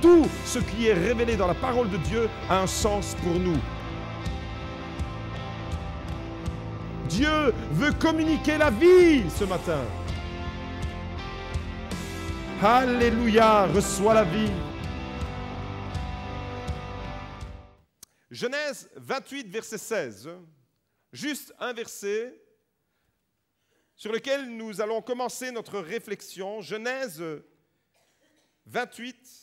tout ce qui est révélé dans la parole de Dieu a un sens pour nous. Dieu veut communiquer la vie ce matin. Alléluia, reçois la vie. Genèse 28, verset 16. Juste un verset sur lequel nous allons commencer notre réflexion. Genèse 28,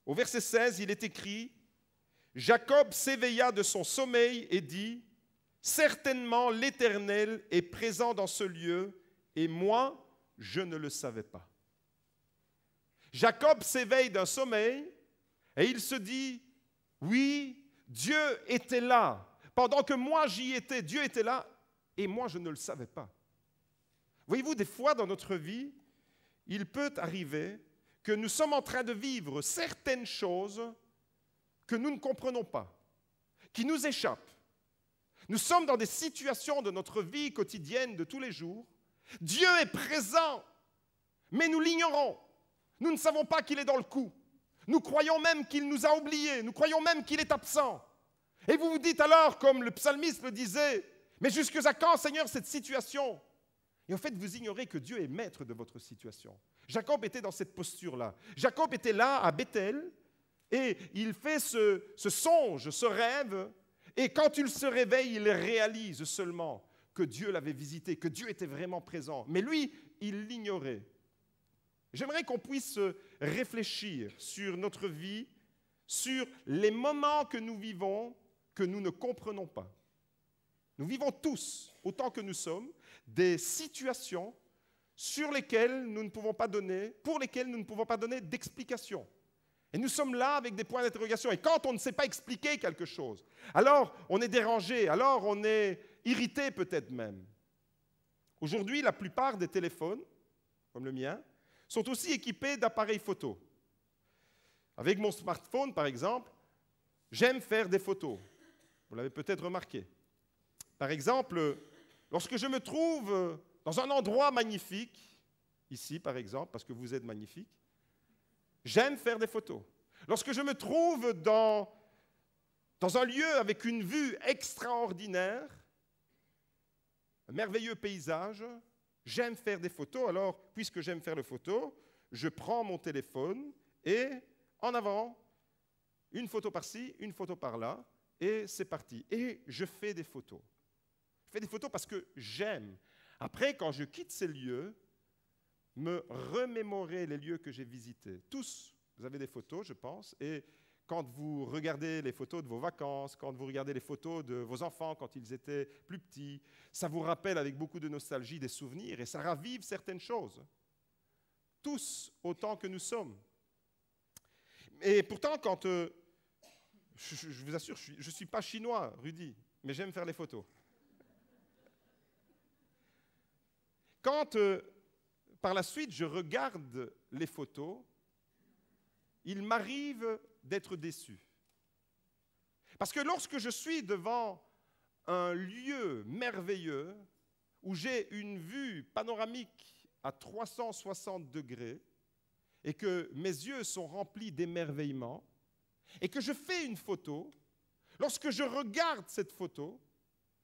au verset 16, il est écrit « Jacob s'éveilla de son sommeil et dit « Certainement l'Éternel est présent dans ce lieu, et moi, je ne le savais pas. » Jacob s'éveille d'un sommeil et il se dit « Oui, Dieu était là. Pendant que moi j'y étais, Dieu était là, et moi je ne le savais pas. » Voyez-vous, des fois dans notre vie, il peut arriver que nous sommes en train de vivre certaines choses que nous ne comprenons pas, qui nous échappent. Nous sommes dans des situations de notre vie quotidienne de tous les jours. Dieu est présent, mais nous l'ignorons. Nous ne savons pas qu'il est dans le coup. Nous croyons même qu'il nous a oubliés. Nous croyons même qu'il est absent. Et vous vous dites alors, comme le psalmiste le disait, « Mais jusqu'à quand, Seigneur, cette situation ?» Et en fait, vous ignorez que Dieu est maître de votre situation. Jacob était dans cette posture-là. Jacob était là, à Bethel, et il fait ce songe, ce rêve, et quand il se réveille, il réalise seulement que Dieu l'avait visité, que Dieu était vraiment présent. Mais lui, il l'ignorait. J'aimerais qu'on puisse réfléchir sur notre vie, sur les moments que nous vivons, que nous ne comprenons pas. Nous vivons tous, autant que nous sommes, des situations pour lesquelles nous ne pouvons pas donner d'explication. Et nous sommes là avec des points d'interrogation. Et quand on ne sait pas expliquer quelque chose, alors on est dérangé, alors on est irrité peut-être même. Aujourd'hui, la plupart des téléphones, comme le mien, sont aussi équipés d'appareils photo. Avec mon smartphone, par exemple, j'aime faire des photos. Vous l'avez peut-être remarqué. Par exemple, lorsque je me trouve dans un endroit magnifique, ici par exemple, parce que vous êtes magnifique, j'aime faire des photos. Lorsque je me trouve dans un lieu avec une vue extraordinaire, un merveilleux paysage, j'aime faire des photos. Alors, puisque j'aime faire les photos, je prends mon téléphone et en avant, une photo par-ci, une photo par-là, et c'est parti. Et je fais des photos. Je fais des photos parce que j'aime. Après, quand je quitte ces lieux, me remémorer les lieux que j'ai visités. Tous, vous avez des photos, je pense, et quand vous regardez les photos de vos vacances, quand vous regardez les photos de vos enfants quand ils étaient plus petits, ça vous rappelle avec beaucoup de nostalgie des souvenirs et ça ravive certaines choses. Tous, autant que nous sommes. Et pourtant, quand... je vous assure, je ne suis pas chinois, Rudy, mais j'aime faire les photos. Quand, par la suite, je regarde les photos, il m'arrive d'être déçu. Parce que lorsque je suis devant un lieu merveilleux, où j'ai une vue panoramique à 360 degrés, et que mes yeux sont remplis d'émerveillement, et que je fais une photo, lorsque je regarde cette photo,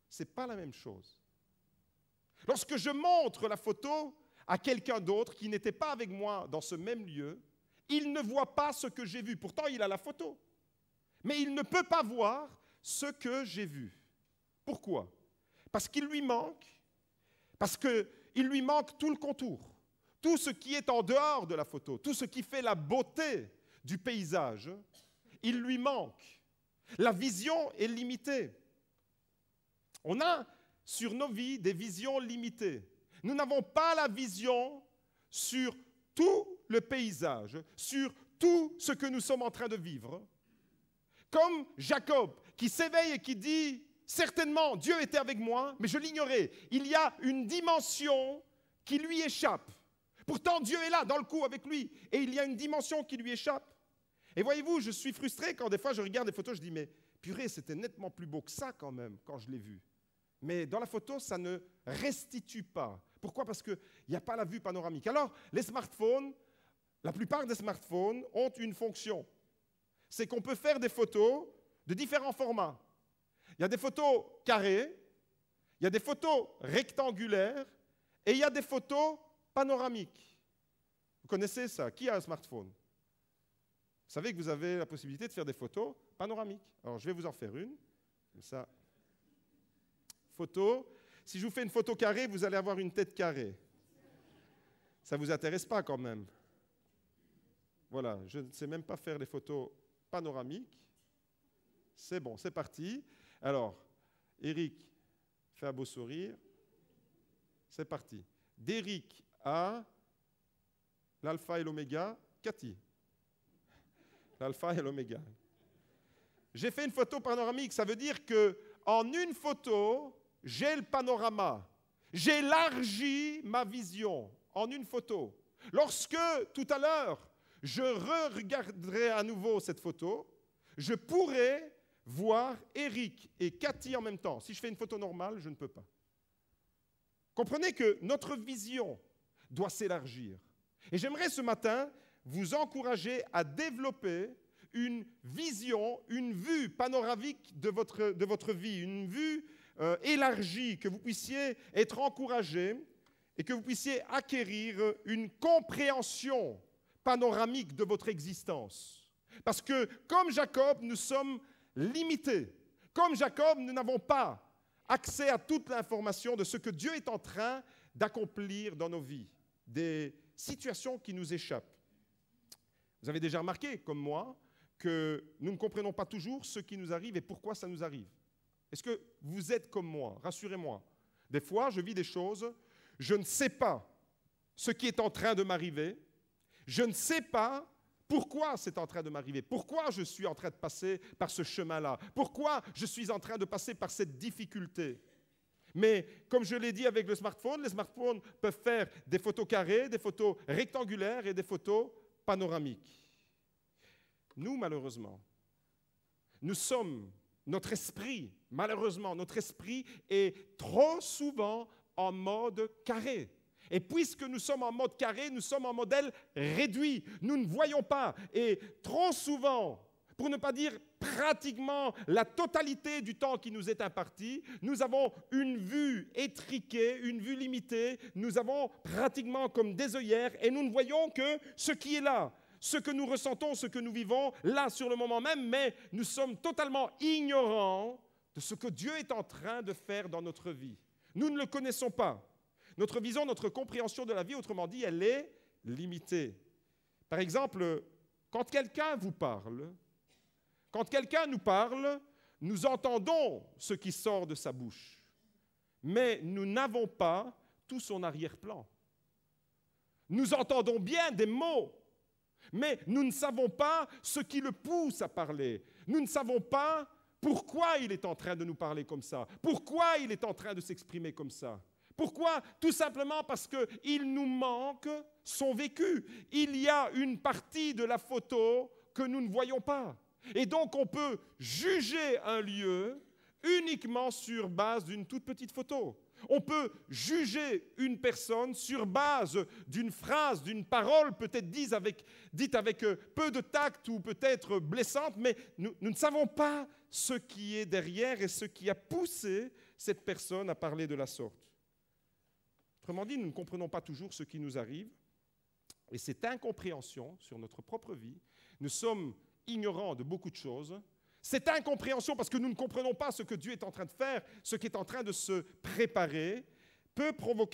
ce n'est pas la même chose. Lorsque je montre la photo à quelqu'un d'autre qui n'était pas avec moi dans ce même lieu, il ne voit pas ce que j'ai vu. Pourtant, il a la photo. Mais il ne peut pas voir ce que j'ai vu. Pourquoi? Parce qu'il lui manque tout le contour, tout ce qui est en dehors de la photo, tout ce qui fait la beauté du paysage, il lui manque. La vision est limitée. On a sur nos vies des visions limitées. Nous n'avons pas la vision sur tout le paysage, sur tout ce que nous sommes en train de vivre. Comme Jacob, qui s'éveille et qui dit « Certainement, Dieu était avec moi, mais je l'ignorais. Il y a une dimension qui lui échappe. Pourtant, Dieu est là, dans le coup, avec lui. Et il y a une dimension qui lui échappe. Et voyez-vous, je suis frustré quand des fois je regarde des photos, je dis « Mais purée, c'était nettement plus beau que ça quand même, quand je l'ai vu. » Mais dans la photo, ça ne restitue pas. Pourquoi? Parce qu'il n'y a pas la vue panoramique. Alors, les smartphones, la plupart des smartphones ont une fonction. c'est qu'on peut faire des photos de différents formats. Il y a des photos carrées, il y a des photos rectangulaires et il y a des photos panoramiques. Vous connaissez ça? Qui a un smartphone? Vous savez que vous avez la possibilité de faire des photos panoramiques. Alors, je vais vous en faire une. Comme ça. Photo. Si je vous fais une photo carrée, vous allez avoir une tête carrée. Ça ne vous intéresse pas quand même. Voilà, je ne sais même pas faire les photos panoramiques. C'est bon, c'est parti. Alors, Eric fait un beau sourire. C'est parti. D'Eric à l'alpha et l'oméga, Cathy. L'alpha et l'oméga. J'ai fait une photo panoramique, ça veut dire qu'en une photo, j'ai le panorama. J'élargis ma vision en une photo. Lorsque, tout à l'heure, je regarderai à nouveau cette photo, je pourrai voir Eric et Cathy en même temps. Si je fais une photo normale, je ne peux pas. Comprenez que notre vision doit s'élargir. Et j'aimerais ce matin vous encourager à développer une vision, une vue panoramique de votre vie, une vue élargie, que vous puissiez être encouragés et que vous puissiez acquérir une compréhension panoramique de votre existence. Parce que, comme Jacob, nous sommes limités. Comme Jacob, nous n'avons pas accès à toute l'information de ce que Dieu est en train d'accomplir dans nos vies, des situations qui nous échappent. Vous avez déjà remarqué, comme moi, que nous ne comprenons pas toujours ce qui nous arrive et pourquoi ça nous arrive. Est-ce que vous êtes comme moi? Rassurez-moi. Des fois, je vis des choses, je ne sais pas ce qui est en train de m'arriver, je ne sais pas pourquoi c'est en train de m'arriver, pourquoi je suis en train de passer par ce chemin-là, pourquoi je suis en train de passer par cette difficulté. Mais comme je l'ai dit avec le smartphone, les smartphones peuvent faire des photos carrées, des photos rectangulaires et des photos panoramiques. Nous, malheureusement, notre esprit, malheureusement, notre esprit est trop souvent en mode carré. Et puisque nous sommes en mode carré, nous sommes en modèle réduit. Nous ne voyons pas. Et trop souvent, pour ne pas dire pratiquement la totalité du temps qui nous est imparti, nous avons une vue étriquée, une vue limitée. Nous avons pratiquement comme des œillères et nous ne voyons que ce qui est là. Ce que nous ressentons, ce que nous vivons, là, sur le moment même, mais nous sommes totalement ignorants de ce que Dieu est en train de faire dans notre vie. Nous ne le connaissons pas. Notre vision, notre compréhension de la vie, autrement dit, elle est limitée. Par exemple, quand quelqu'un vous parle, quand quelqu'un nous parle, nous entendons ce qui sort de sa bouche, mais nous n'avons pas tout son arrière-plan. Nous entendons bien des mots, mais nous ne savons pas ce qui le pousse à parler. Nous ne savons pas pourquoi il est en train de nous parler comme ça, pourquoi il est en train de s'exprimer comme ça. Pourquoi? Tout simplement parce qu'il nous manque son vécu. Il y a une partie de la photo que nous ne voyons pas. Et donc on peut juger un lieu uniquement sur base d'une toute petite photo. On peut juger une personne sur base d'une phrase, d'une parole peut-être dite avec peu de tact ou peut-être blessante, mais nous ne savons pas ce qui est derrière et ce qui a poussé cette personne à parler de la sorte. Autrement dit, nous ne comprenons pas toujours ce qui nous arrive et cette incompréhension sur notre propre vie, nous sommes ignorants de beaucoup de choses. Cette incompréhension, parce que nous ne comprenons pas ce que Dieu est en train de faire, ce qui est en train de se préparer,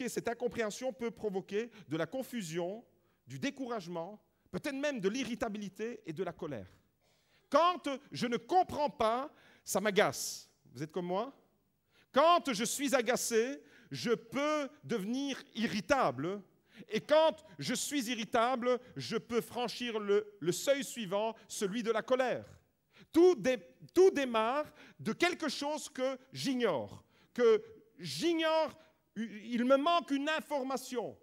cette incompréhension peut provoquer de la confusion, du découragement, peut-être même de l'irritabilité et de la colère. Quand je ne comprends pas, ça m'agace. Vous êtes comme moi? Quand je suis agacé, je peux devenir irritable. Et quand je suis irritable, je peux franchir le seuil suivant, celui de la colère. Tout démarre de quelque chose que j'ignore. Il me manque une information.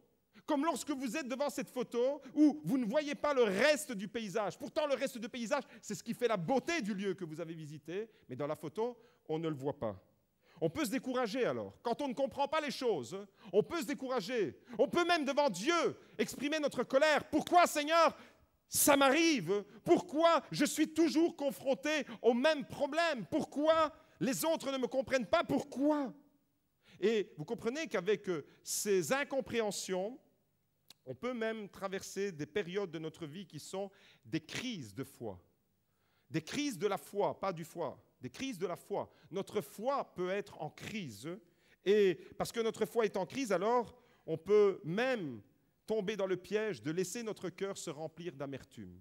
Comme lorsque vous êtes devant cette photo où vous ne voyez pas le reste du paysage. Pourtant, le reste du paysage, c'est ce qui fait la beauté du lieu que vous avez visité. Mais dans la photo, on ne le voit pas. On peut se décourager alors. Quand on ne comprend pas les choses, on peut se décourager. On peut même devant Dieu exprimer notre colère. Pourquoi, Seigneur, ça m'arrive? Pourquoi je suis toujours confronté au même problème? Pourquoi les autres ne me comprennent pas? Pourquoi? Et vous comprenez qu'avec ces incompréhensions, on peut même traverser des périodes de notre vie qui sont des crises de foi. Des crises de la foi, pas du foie, des crises de la foi. Notre foi peut être en crise. Et parce que notre foi est en crise, alors on peut même tomber dans le piège de laisser notre cœur se remplir d'amertume.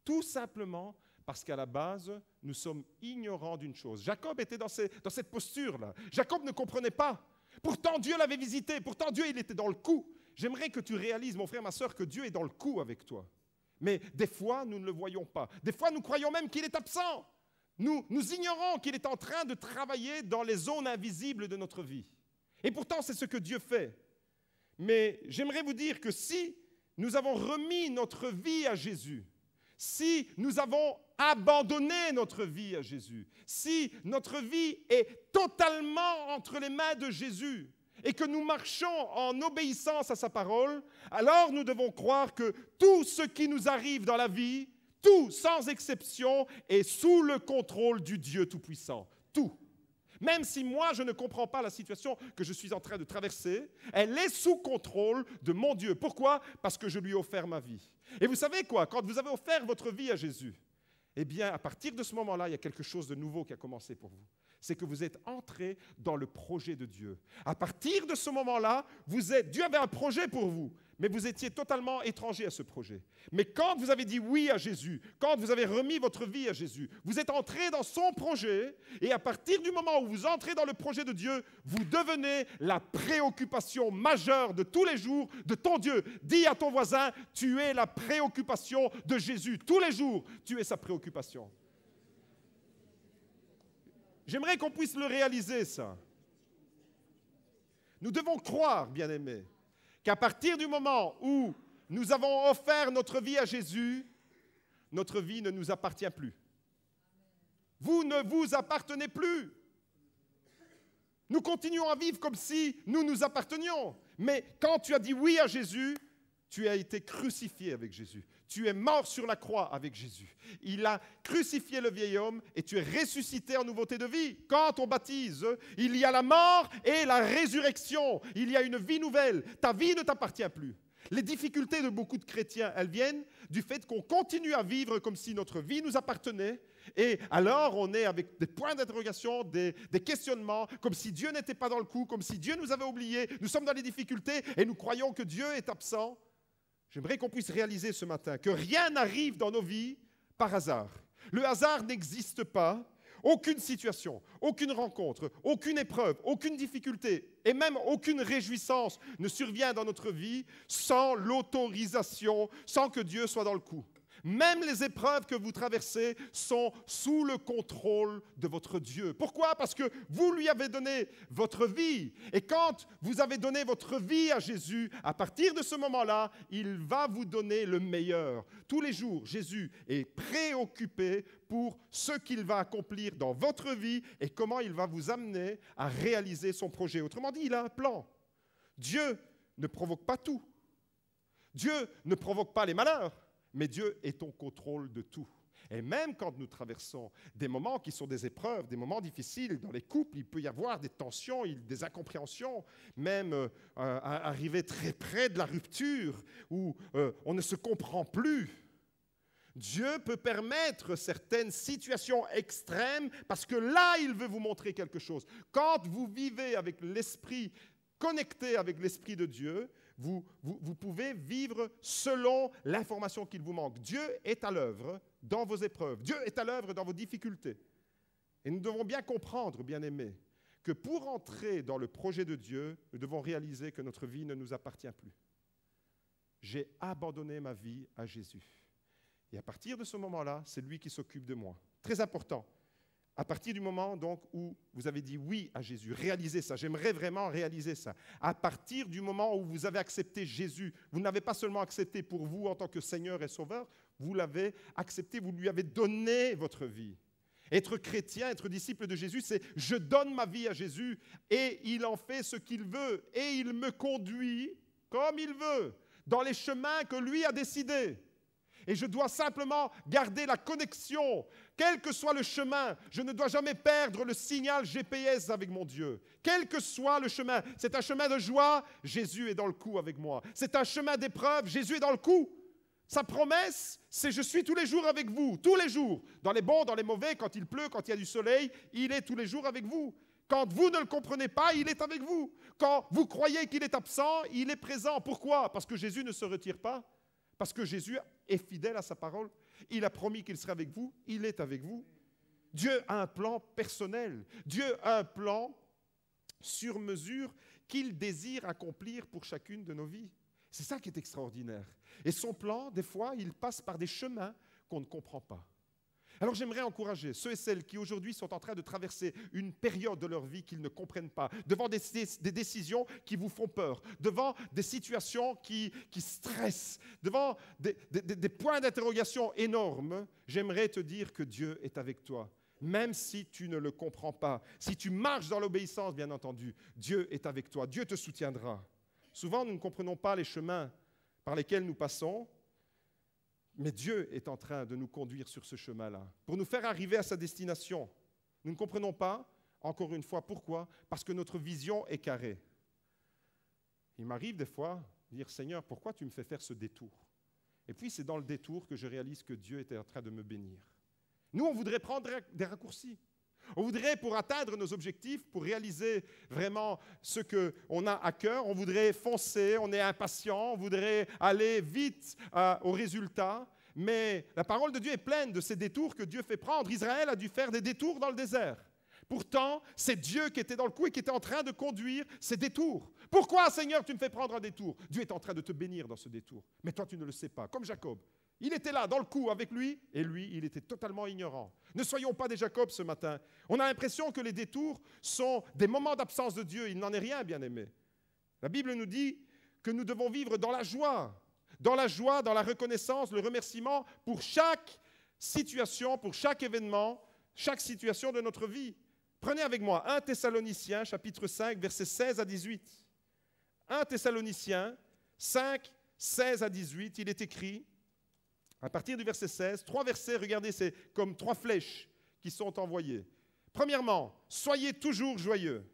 Tout simplement parce qu'à la base, nous sommes ignorants d'une chose. Jacob était dans cette posture-là. Jacob ne comprenait pas. Pourtant, Dieu l'avait visité. Pourtant, Dieu, il était dans le coup. J'aimerais que tu réalises, mon frère, ma sœur, que Dieu est dans le coup avec toi. Mais des fois, nous ne le voyons pas. Des fois, nous croyons même qu'il est absent. Nous ignorons qu'il est en train de travailler dans les zones invisibles de notre vie. Et pourtant, c'est ce que Dieu fait. Mais j'aimerais vous dire que si nous avons remis notre vie à Jésus, si nous avons abandonné notre vie à Jésus, si notre vie est totalement entre les mains de Jésus et que nous marchons en obéissance à sa parole, alors nous devons croire que tout ce qui nous arrive dans la vie, tout sans exception, est sous le contrôle du Dieu Tout-Puissant. Tout. Même si moi, je ne comprends pas la situation que je suis en train de traverser, elle est sous contrôle de mon Dieu. Pourquoi? Parce que je lui ai offert ma vie. Et vous savez quoi? Quand vous avez offert votre vie à Jésus, eh bien, à partir de ce moment-là, il y a quelque chose de nouveau qui a commencé pour vous. C'est que vous êtes entré dans le projet de Dieu. À partir de ce moment-là, Dieu avait un projet pour vous, mais vous étiez totalement étranger à ce projet. Mais quand vous avez dit oui à Jésus, quand vous avez remis votre vie à Jésus, vous êtes entré dans son projet, et à partir du moment où vous entrez dans le projet de Dieu, vous devenez la préoccupation majeure de tous les jours de ton Dieu. Dis à ton voisin, tu es la préoccupation de Jésus. Tous les jours, tu es sa préoccupation. J'aimerais qu'on puisse le réaliser, ça. Nous devons croire, bien-aimés, qu'à partir du moment où nous avons offert notre vie à Jésus, notre vie ne nous appartient plus. Vous ne vous appartenez plus. Nous continuons à vivre comme si nous nous appartenions. Mais quand tu as dit oui à Jésus, tu as été crucifié avec Jésus. Tu es mort sur la croix avec Jésus. Il a crucifié le vieil homme et tu es ressuscité en nouveauté de vie. Quand on baptise, il y a la mort et la résurrection. Il y a une vie nouvelle. Ta vie ne t'appartient plus. Les difficultés de beaucoup de chrétiens, elles viennent du fait qu'on continue à vivre comme si notre vie nous appartenait. Et alors, on est avec des points d'interrogation, des questionnements, comme si Dieu n'était pas dans le coup, comme si Dieu nous avait oubliés. Nous sommes dans les difficultés et nous croyons que Dieu est absent. J'aimerais qu'on puisse réaliser ce matin que rien n'arrive dans nos vies par hasard. Le hasard n'existe pas. Aucune situation, aucune rencontre, aucune épreuve, aucune difficulté et même aucune réjouissance ne survient dans notre vie sans l'autorisation, sans que Dieu soit dans le coup. Même les épreuves que vous traversez sont sous le contrôle de votre Dieu. Pourquoi? Parce que vous lui avez donné votre vie. Et quand vous avez donné votre vie à Jésus, à partir de ce moment-là, il va vous donner le meilleur. Tous les jours, Jésus est préoccupé pour ce qu'il va accomplir dans votre vie et comment il va vous amener à réaliser son projet. Autrement dit, il a un plan. Dieu ne provoque pas tout. Dieu ne provoque pas les malheurs. Mais Dieu est au contrôle de tout. Et même quand nous traversons des moments qui sont des épreuves, des moments difficiles, dans les couples, il peut y avoir des tensions, des incompréhensions, même arriver très près de la rupture, où on ne se comprend plus. Dieu peut permettre certaines situations extrêmes, parce que là, il veut vous montrer quelque chose. Quand vous vivez avec l'esprit, connecté avec l'esprit de Dieu, vous pouvez vivre selon l'information qu'il vous manque. Dieu est à l'œuvre dans vos épreuves. Dieu est à l'œuvre dans vos difficultés. Et nous devons bien comprendre, bien-aimés, que pour entrer dans le projet de Dieu, nous devons réaliser que notre vie ne nous appartient plus. J'ai abandonné ma vie à Jésus. Et à partir de ce moment-là, c'est lui qui s'occupe de moi. Très important. À partir du moment donc où vous avez dit oui à Jésus, réalisez ça, j'aimerais vraiment réaliser ça. À partir du moment où vous avez accepté Jésus, vous ne l'avez pas seulement accepté pour vous en tant que Seigneur et Sauveur, vous l'avez accepté, vous lui avez donné votre vie. Être chrétien, être disciple de Jésus, c'est je donne ma vie à Jésus et il en fait ce qu'il veut et il me conduit comme il veut, dans les chemins que lui a décidés. Et je dois simplement garder la connexion. Quel que soit le chemin, je ne dois jamais perdre le signal GPS avec mon Dieu. Quel que soit le chemin, c'est un chemin de joie, Jésus est dans le coup avec moi. C'est un chemin d'épreuve, Jésus est dans le coup. Sa promesse, c'est je suis tous les jours avec vous, tous les jours. Dans les bons, dans les mauvais, quand il pleut, quand il y a du soleil, il est tous les jours avec vous. Quand vous ne le comprenez pas, il est avec vous. Quand vous croyez qu'il est absent, il est présent. Pourquoi? Parce que Jésus ne se retire pas. Parce que Jésus est fidèle à sa parole. Il a promis qu'il serait avec vous. Il est avec vous. Dieu a un plan personnel. Dieu a un plan sur mesure qu'il désire accomplir pour chacune de nos vies. C'est ça qui est extraordinaire. Et son plan, des fois, il passe par des chemins qu'on ne comprend pas. Alors j'aimerais encourager ceux et celles qui aujourd'hui sont en train de traverser une période de leur vie qu'ils ne comprennent pas, devant des décisions qui vous font peur, devant des situations qui stressent, devant des points d'interrogation énormes. J'aimerais te dire que Dieu est avec toi. Même si tu ne le comprends pas, si tu marches dans l'obéissance, bien entendu, Dieu est avec toi, Dieu te soutiendra. Souvent, nous ne comprenons pas les chemins par lesquels nous passons, mais Dieu est en train de nous conduire sur ce chemin-là, pour nous faire arriver à sa destination. Nous ne comprenons pas, encore une fois, pourquoi? Parce que notre vision est carrée. Il m'arrive des fois de dire, Seigneur, pourquoi tu me fais faire ce détour? Et puis c'est dans le détour que je réalise que Dieu était en train de me bénir. Nous, on voudrait prendre des raccourcis. On voudrait, pour atteindre nos objectifs, pour réaliser vraiment ce qu'on a à cœur, on voudrait foncer, on est impatient, on voudrait aller vite au résultat. Mais la parole de Dieu est pleine de ces détours que Dieu fait prendre. Israël a dû faire des détours dans le désert. Pourtant, c'est Dieu qui était dans le coup et qui était en train de conduire ces détours. Pourquoi, Seigneur, tu me fais prendre un détour? Dieu est en train de te bénir dans ce détour. Mais toi, tu ne le sais pas, comme Jacob. Il était là, dans le coup, avec lui, et lui, il était totalement ignorant. Ne soyons pas des Jacob ce matin. On a l'impression que les détours sont des moments d'absence de Dieu. Il n'en est rien, bien-aimé. La Bible nous dit que nous devons vivre dans la joie, dans la reconnaissance, le remerciement pour chaque situation, pour chaque événement, chaque situation de notre vie. Prenez avec moi 1 Thessaloniciens, chapitre 5, versets 16 à 18. 1 Thessaloniciens 5, 16 à 18, il est écrit... À partir du verset 16, 3 versets, regardez, c'est comme 3 flèches qui sont envoyées. Premièrement, soyez toujours joyeux.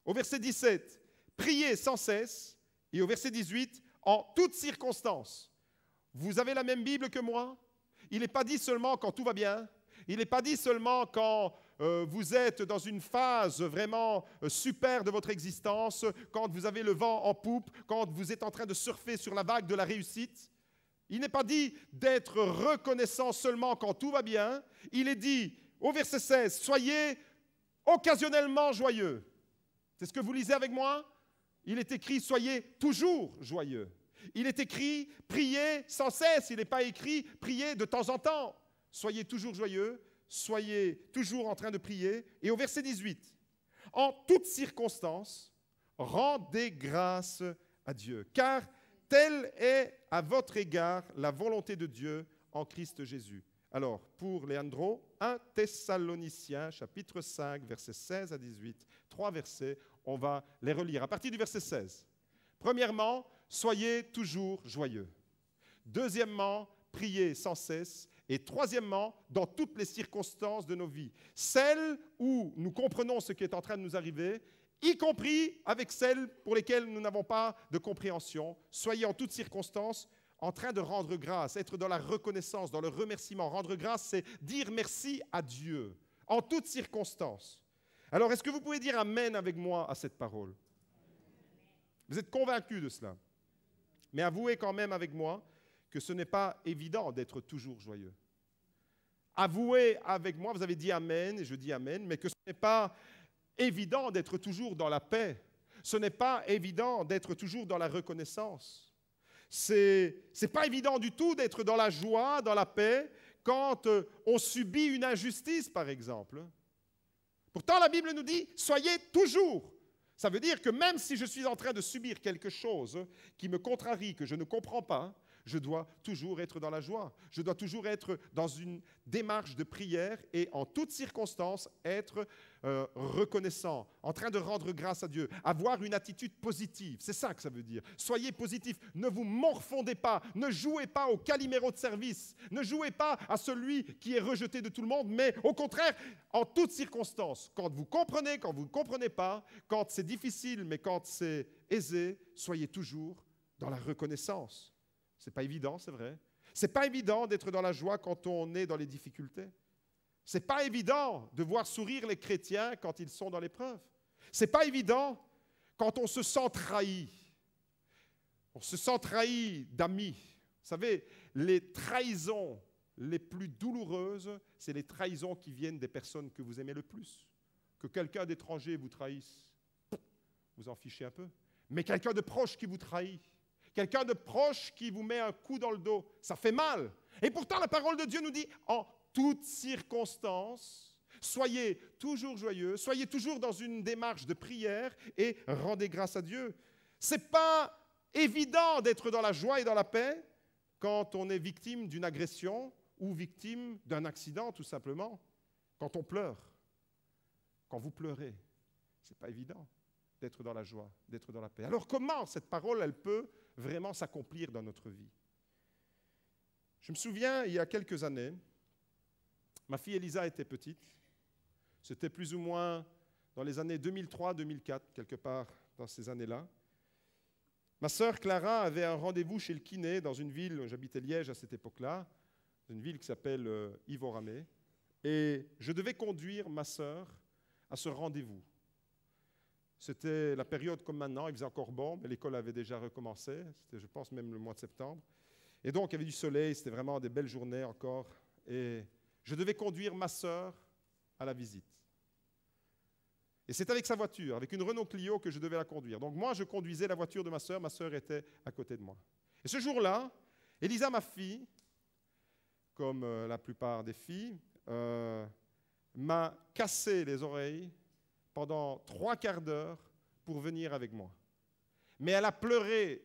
Au verset 17, priez sans cesse. Et au verset 18, en toutes circonstances. Vous avez la même Bible que moi? Il n'est pas dit seulement quand tout va bien. Il n'est pas dit seulement quand vous êtes dans une phase vraiment super de votre existence, quand vous avez le vent en poupe, quand vous êtes en train de surfer sur la vague de la réussite. Il n'est pas dit d'être reconnaissant seulement quand tout va bien. Il est dit, au verset 16, soyez occasionnellement joyeux. C'est ce que vous lisez avec moi? Il est écrit, soyez toujours joyeux. Il est écrit, priez sans cesse. Il n'est pas écrit, priez de temps en temps. Soyez toujours joyeux, soyez toujours en train de prier. Et au verset 18, en toutes circonstances, rendez grâce à Dieu, car telle est à votre égard la volonté de Dieu en Christ Jésus. Alors, pour Leandro, 1 Thessaloniciens, chapitre 5, versets 16 à 18, 3 versets, on va les relire. À partir du verset 16. Premièrement, soyez toujours joyeux. Deuxièmement, priez sans cesse. Et troisièmement, dans toutes les circonstances de nos vies, celles où nous comprenons ce qui est en train de nous arriver, y compris avec celles pour lesquelles nous n'avons pas de compréhension. Soyez en toutes circonstances en train de rendre grâce, être dans la reconnaissance, dans le remerciement. Rendre grâce, c'est dire merci à Dieu, en toutes circonstances. Alors, est-ce que vous pouvez dire Amen avec moi à cette parole? Vous êtes convaincus de cela? Mais avouez quand même avec moi que ce n'est pas évident d'être toujours joyeux. Avouez avec moi, vous avez dit Amen, et je dis Amen, mais que ce n'est pas évident d'être toujours dans la paix. Ce n'est pas évident d'être toujours dans la reconnaissance. C'est pas évident du tout d'être dans la joie, dans la paix, quand on subit une injustice, par exemple. Pourtant, la Bible nous dit, soyez toujours. Ça veut dire que même si je suis en train de subir quelque chose qui me contrarie, que je ne comprends pas, Je dois toujours être dans la joie. Je dois toujours être dans une démarche de prière et en toutes circonstances être reconnaissant, en train de rendre grâce à Dieu, avoir une attitude positive. C'est ça que ça veut dire. Soyez positif, ne vous morfondez pas, ne jouez pas au caliméro de service, ne jouez pas à celui qui est rejeté de tout le monde, mais au contraire, en toutes circonstances, quand vous comprenez, quand vous ne comprenez pas, quand c'est difficile, mais quand c'est aisé, soyez toujours dans la reconnaissance. Ce n'est pas évident, c'est vrai. Ce n'est pas évident d'être dans la joie quand on est dans les difficultés. Ce n'est pas évident de voir sourire les chrétiens quand ils sont dans l'épreuve. Ce n'est pas évident quand on se sent trahi. On se sent trahi d'amis. Vous savez, les trahisons les plus douloureuses, c'est les trahisons qui viennent des personnes que vous aimez le plus. Que quelqu'un d'étranger vous trahisse, vous en fichez un peu. Mais quelqu'un de proche qui vous trahit, quelqu'un de proche qui vous met un coup dans le dos, ça fait mal. Et pourtant, la parole de Dieu nous dit, en toutes circonstances, soyez toujours joyeux, soyez toujours dans une démarche de prière et rendez grâce à Dieu. Ce n'est pas évident d'être dans la joie et dans la paix quand on est victime d'une agression ou victime d'un accident, tout simplement. Quand on pleure, quand vous pleurez, ce n'est pas évident d'être dans la joie, d'être dans la paix. Alors comment cette parole, elle peut vraiment s'accomplir dans notre vie? Je me souviens, il y a quelques années, ma fille Elisa était petite. C'était plus ou moins dans les années 2003-2004, quelque part dans ces années-là. Ma sœur Clara avait un rendez-vous chez le kiné dans une ville, j'habitais Liège à cette époque-là, une ville qui s'appelle Ivoramé. Et je devais conduire ma sœur à ce rendez-vous. C'était la période comme maintenant, il faisait encore bon, mais l'école avait déjà recommencé. C'était, je pense, même le mois de septembre. Et donc, il y avait du soleil, c'était vraiment des belles journées encore. Et je devais conduire ma sœur à la visite. Et c'est avec sa voiture, avec une Renault Clio que je devais la conduire. Donc moi, je conduisais la voiture de ma sœur était à côté de moi. Et ce jour-là, Elisa, ma fille, comme la plupart des filles, m'a cassé les oreilles pendant 3 quarts d'heure pour venir avec moi. Mais elle a pleuré,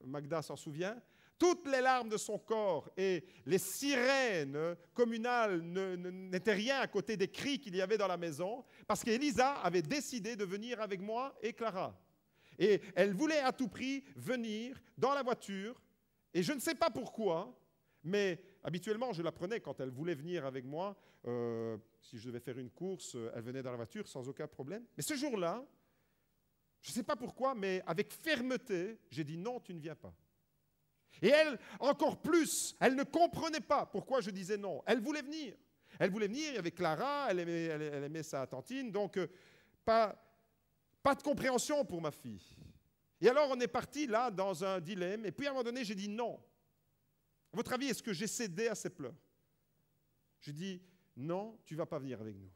Magda s'en souvient, toutes les larmes de son corps et les sirènes communales n'étaient rien à côté des cris qu'il y avait dans la maison, parce qu'Elisa avait décidé de venir avec moi et Clara. Et elle voulait à tout prix venir dans la voiture, et je ne sais pas pourquoi, mais habituellement je la prenais quand elle voulait venir avec moi. Si je devais faire une course, elle venait dans la voiture sans aucun problème. Mais ce jour-là, je ne sais pas pourquoi, mais avec fermeté, j'ai dit non, tu ne viens pas. Et elle, encore plus, elle ne comprenait pas pourquoi je disais non. Elle voulait venir. Elle voulait venir, il y avait Clara, elle aimait sa tantine, donc pas de compréhension pour ma fille. Et alors on est parti là dans un dilemme, et puis à un moment donné, j'ai dit non. À votre avis, est-ce que j'ai cédé à ses pleurs? J'ai dit non, tu ne vas pas venir avec nous.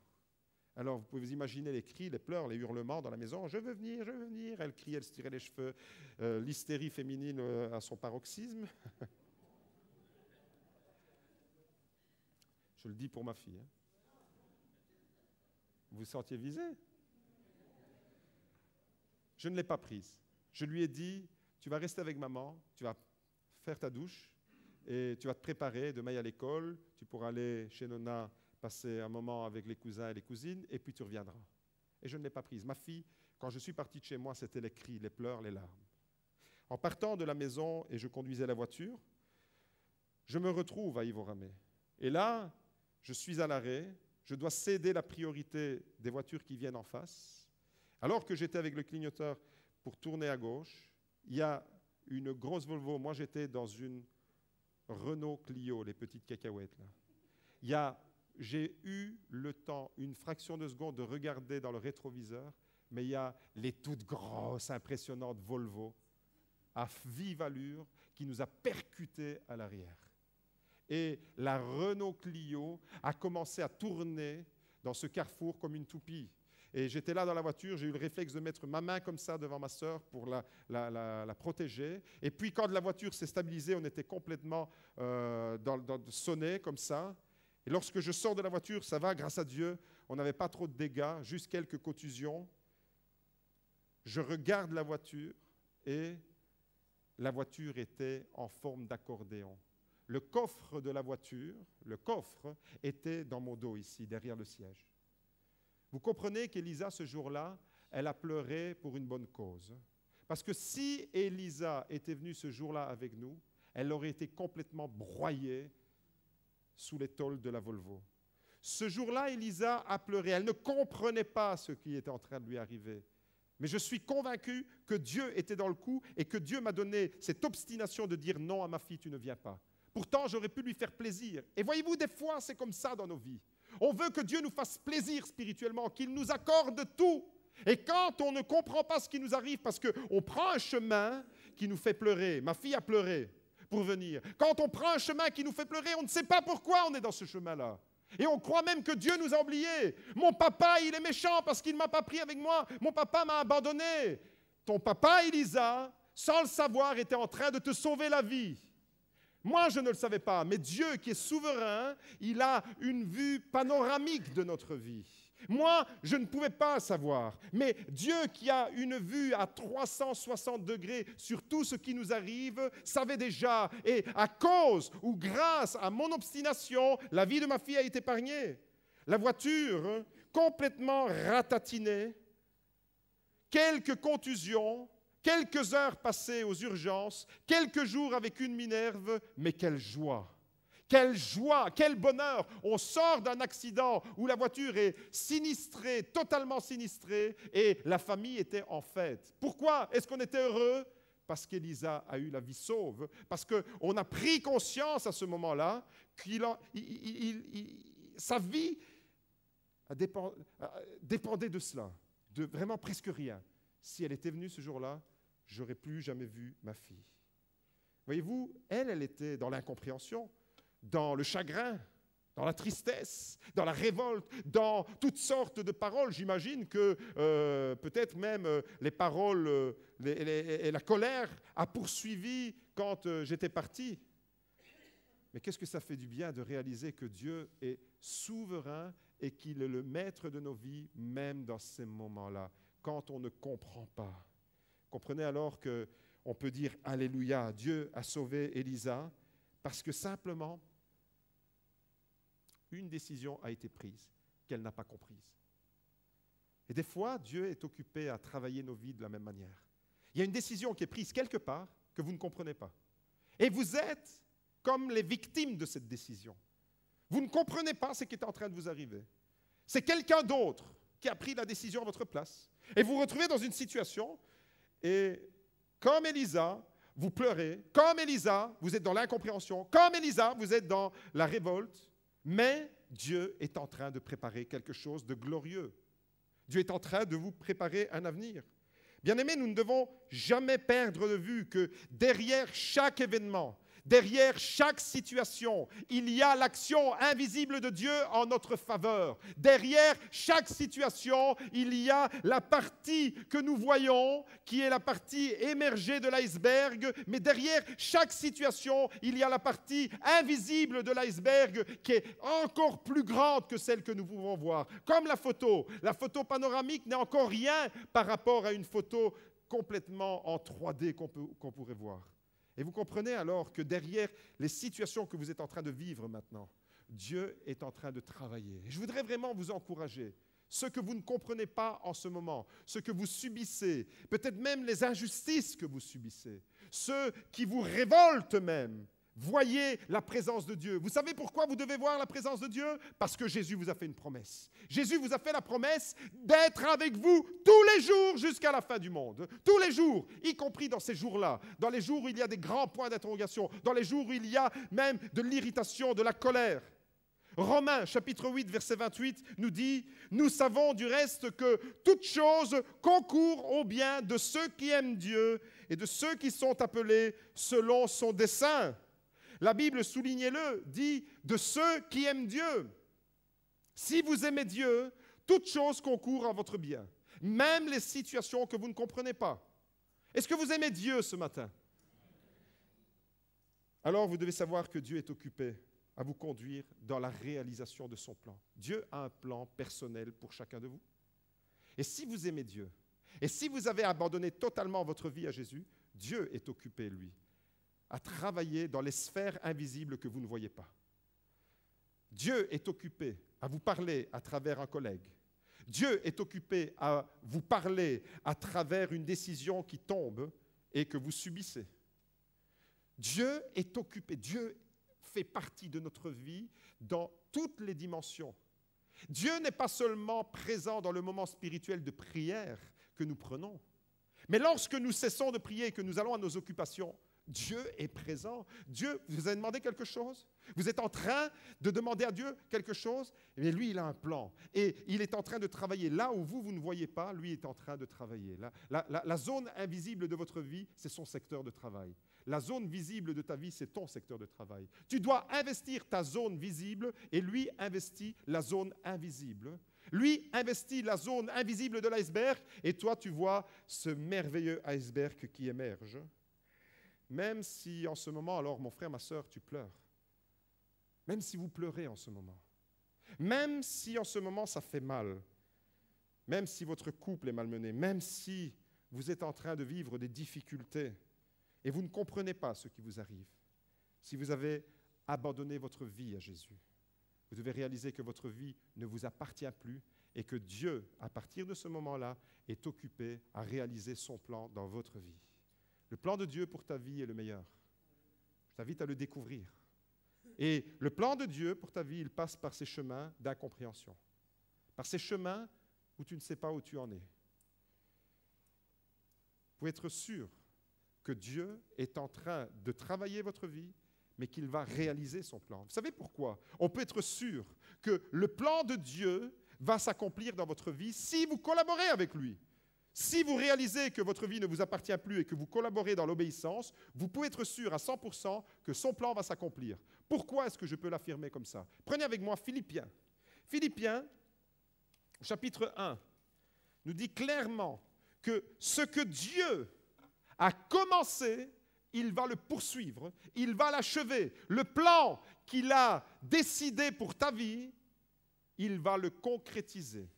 Alors, vous pouvez vous imaginer les cris, les pleurs, les hurlements dans la maison. Je veux venir, je veux venir. Elle criait, elle se tirait les cheveux. L'hystérie féminine à son paroxysme. Je le dis pour ma fille. Hein. Vous vous sentiez visé? Je ne l'ai pas prise. Je lui ai dit, tu vas rester avec maman, tu vas faire ta douche et tu vas te préparer demain à l'école. Tu pourras aller chez Nona, passer un moment avec les cousins et les cousines, et puis tu reviendras. Et je ne l'ai pas prise. Ma fille, quand je suis parti de chez moi, c'était les cris, les pleurs, les larmes. En partant de la maison et je conduisais la voiture, je me retrouve à Ivoramé. Et là, je suis à l'arrêt, je dois céder la priorité des voitures qui viennent en face. Alors que j'étais avec le clignoteur pour tourner à gauche, il y a une grosse Volvo. Moi, j'étais dans une Renault Clio, les petites cacahuètes là. J'ai eu le temps, une fraction de seconde, de regarder dans le rétroviseur, mais il y a les toutes grosses, impressionnantes Volvo à vive allure qui nous a percutés à l'arrière. Et la Renault Clio a commencé à tourner dans ce carrefour comme une toupie. Et j'étais là dans la voiture, j'ai eu le réflexe de mettre ma main comme ça devant ma sœur pour la protéger. Et puis quand la voiture s'est stabilisée, on était complètement sonné comme ça. Et lorsque je sors de la voiture, ça va, grâce à Dieu, on n'avait pas trop de dégâts, juste quelques contusions. Je regarde la voiture et la voiture était en forme d'accordéon. Le coffre de la voiture, le coffre, était dans mon dos ici, derrière le siège. Vous comprenez qu'Élisa, ce jour-là, elle a pleuré pour une bonne cause. Parce que si Élisa était venue ce jour-là avec nous, elle aurait été complètement broyée sous les tôles de la Volvo. Ce jour-là, Élisa a pleuré. Elle ne comprenait pas ce qui était en train de lui arriver. Mais je suis convaincu que Dieu était dans le coup et que Dieu m'a donné cette obstination de dire non à ma fille, tu ne viens pas. Pourtant, j'aurais pu lui faire plaisir. Et voyez-vous, des fois, c'est comme ça dans nos vies. On veut que Dieu nous fasse plaisir spirituellement, qu'il nous accorde tout. Et quand on ne comprend pas ce qui nous arrive, parce qu'on prend un chemin qui nous fait pleurer, ma fille a pleuré pour venir. Quand on prend un chemin qui nous fait pleurer, on ne sait pas pourquoi on est dans ce chemin-là. Et on croit même que Dieu nous a oubliés. Mon papa, il est méchant parce qu'il ne m'a pas pris avec moi. Mon papa m'a abandonné. Ton papa, Élisa, sans le savoir, était en train de te sauver la vie. Moi, je ne le savais pas, mais Dieu qui est souverain, il a une vue panoramique de notre vie. Moi, je ne pouvais pas savoir, mais Dieu qui a une vue à 360 degrés sur tout ce qui nous arrive, savait déjà. Et à cause ou grâce à mon obstination, la vie de ma fille a été épargnée. La voiture, complètement ratatinée, quelques contusions, quelques heures passées aux urgences, quelques jours avec une Minerve, mais quelle joie! Quelle joie, quel bonheur! On sort d'un accident où la voiture est sinistrée, totalement sinistrée, et la famille était en fête. Pourquoi est-ce qu'on était heureux? Parce qu'Élisa a eu la vie sauve, parce qu'on a pris conscience à ce moment-là que sa vie dépendait de cela, de vraiment presque rien. Si elle était venue ce jour-là, j'aurais plus jamais vu ma fille. Voyez-vous, elle était dans l'incompréhension, dans le chagrin, dans la tristesse, dans la révolte, dans toutes sortes de paroles. J'imagine que peut-être même les paroles et la colère a poursuivi quand j'étais parti. Mais qu'est-ce que ça fait du bien de réaliser que Dieu est souverain et qu'il est le maître de nos vies, même dans ces moments-là, quand on ne comprend pas. Comprenez alors qu'on peut dire « Alléluia », Dieu a sauvé Élisa parce que simplement, une décision a été prise qu'elle n'a pas comprise. Et des fois, Dieu est occupé à travailler nos vies de la même manière. Il y a une décision qui est prise quelque part que vous ne comprenez pas. Et vous êtes comme les victimes de cette décision. Vous ne comprenez pas ce qui est en train de vous arriver. C'est quelqu'un d'autre qui a pris la décision à votre place. Et vous vous retrouvez dans une situation, et comme Élisa, vous pleurez. Comme Élisa, vous êtes dans l'incompréhension. Comme Élisa, vous êtes dans la révolte. Mais Dieu est en train de préparer quelque chose de glorieux. Dieu est en train de vous préparer un avenir. Bien-aimés, nous ne devons jamais perdre de vue que derrière chaque événement, derrière chaque situation, il y a l'action invisible de Dieu en notre faveur. Derrière chaque situation, il y a la partie que nous voyons, qui est la partie émergée de l'iceberg, mais derrière chaque situation, il y a la partie invisible de l'iceberg qui est encore plus grande que celle que nous pouvons voir. Comme la photo panoramique n'est encore rien par rapport à une photo complètement en 3D qu'on pourrait voir. Et vous comprenez alors que derrière les situations que vous êtes en train de vivre maintenant, Dieu est en train de travailler. Et je voudrais vraiment vous encourager. Ce que vous ne comprenez pas en ce moment, ce que vous subissez, peut-être même les injustices que vous subissez, ceux qui vous révoltent même, voyez la présence de Dieu. Vous savez pourquoi vous devez voir la présence de Dieu? Parce que Jésus vous a fait une promesse. Jésus vous a fait la promesse d'être avec vous tous les jours jusqu'à la fin du monde. Tous les jours, y compris dans ces jours-là, dans les jours où il y a des grands points d'interrogation, dans les jours où il y a même de l'irritation, de la colère. Romains, chapitre 8, verset 28, nous dit « Nous savons du reste que toute chose concourt au bien de ceux qui aiment Dieu et de ceux qui sont appelés selon son dessein. » La Bible, soulignez-le, dit « de ceux qui aiment Dieu ». Si vous aimez Dieu, toute chose concourt à votre bien, même les situations que vous ne comprenez pas. Est-ce que vous aimez Dieu ce matin? Alors vous devez savoir que Dieu est occupé à vous conduire dans la réalisation de son plan. Dieu a un plan personnel pour chacun de vous. Et si vous aimez Dieu, et si vous avez abandonné totalement votre vie à Jésus, Dieu est occupé, lui, à travailler dans les sphères invisibles que vous ne voyez pas. Dieu est occupé à vous parler à travers un collègue. Dieu est occupé à vous parler à travers une décision qui tombe et que vous subissez. Dieu est occupé. Dieu fait partie de notre vie dans toutes les dimensions. Dieu n'est pas seulement présent dans le moment spirituel de prière que nous prenons, mais lorsque nous cessons de prier et que nous allons à nos occupations, Dieu est présent. Dieu, vous avez demandé quelque chose? Vous êtes en train de demander à Dieu quelque chose? Mais lui, il a un plan. Et il est en train de travailler. Là où vous ne voyez pas, lui est en train de travailler. La zone invisible de votre vie, c'est son secteur de travail. La zone visible de ta vie, c'est ton secteur de travail. Tu dois investir ta zone visible et lui investit la zone invisible. Lui investit la zone invisible de l'iceberg et toi, tu vois ce merveilleux iceberg qui émerge. Même si en ce moment, alors mon frère, ma sœur, tu pleures. Même si vous pleurez en ce moment. Même si en ce moment ça fait mal. Même si votre couple est malmené. Même si vous êtes en train de vivre des difficultés et vous ne comprenez pas ce qui vous arrive. Si vous avez abandonné votre vie à Jésus, vous devez réaliser que votre vie ne vous appartient plus et que Dieu, à partir de ce moment-là, est occupé à réaliser son plan dans votre vie. Le plan de Dieu pour ta vie est le meilleur. Je t'invite à le découvrir. Et le plan de Dieu pour ta vie, il passe par ces chemins d'incompréhension. Par ces chemins où tu ne sais pas où tu en es. Vous pouvez être sûr que Dieu est en train de travailler votre vie, mais qu'il va réaliser son plan. Vous savez pourquoi? On peut être sûr que le plan de Dieu va s'accomplir dans votre vie si vous collaborez avec lui. Si vous réalisez que votre vie ne vous appartient plus et que vous collaborez dans l'obéissance, vous pouvez être sûr à 100% que son plan va s'accomplir. Pourquoi est-ce que je peux l'affirmer comme ça? Prenez avec moi Philippiens. Philippiens, chapitre 1, nous dit clairement que ce que Dieu a commencé, il va le poursuivre, il va l'achever. Le plan qu'il a décidé pour ta vie, il va le concrétiser.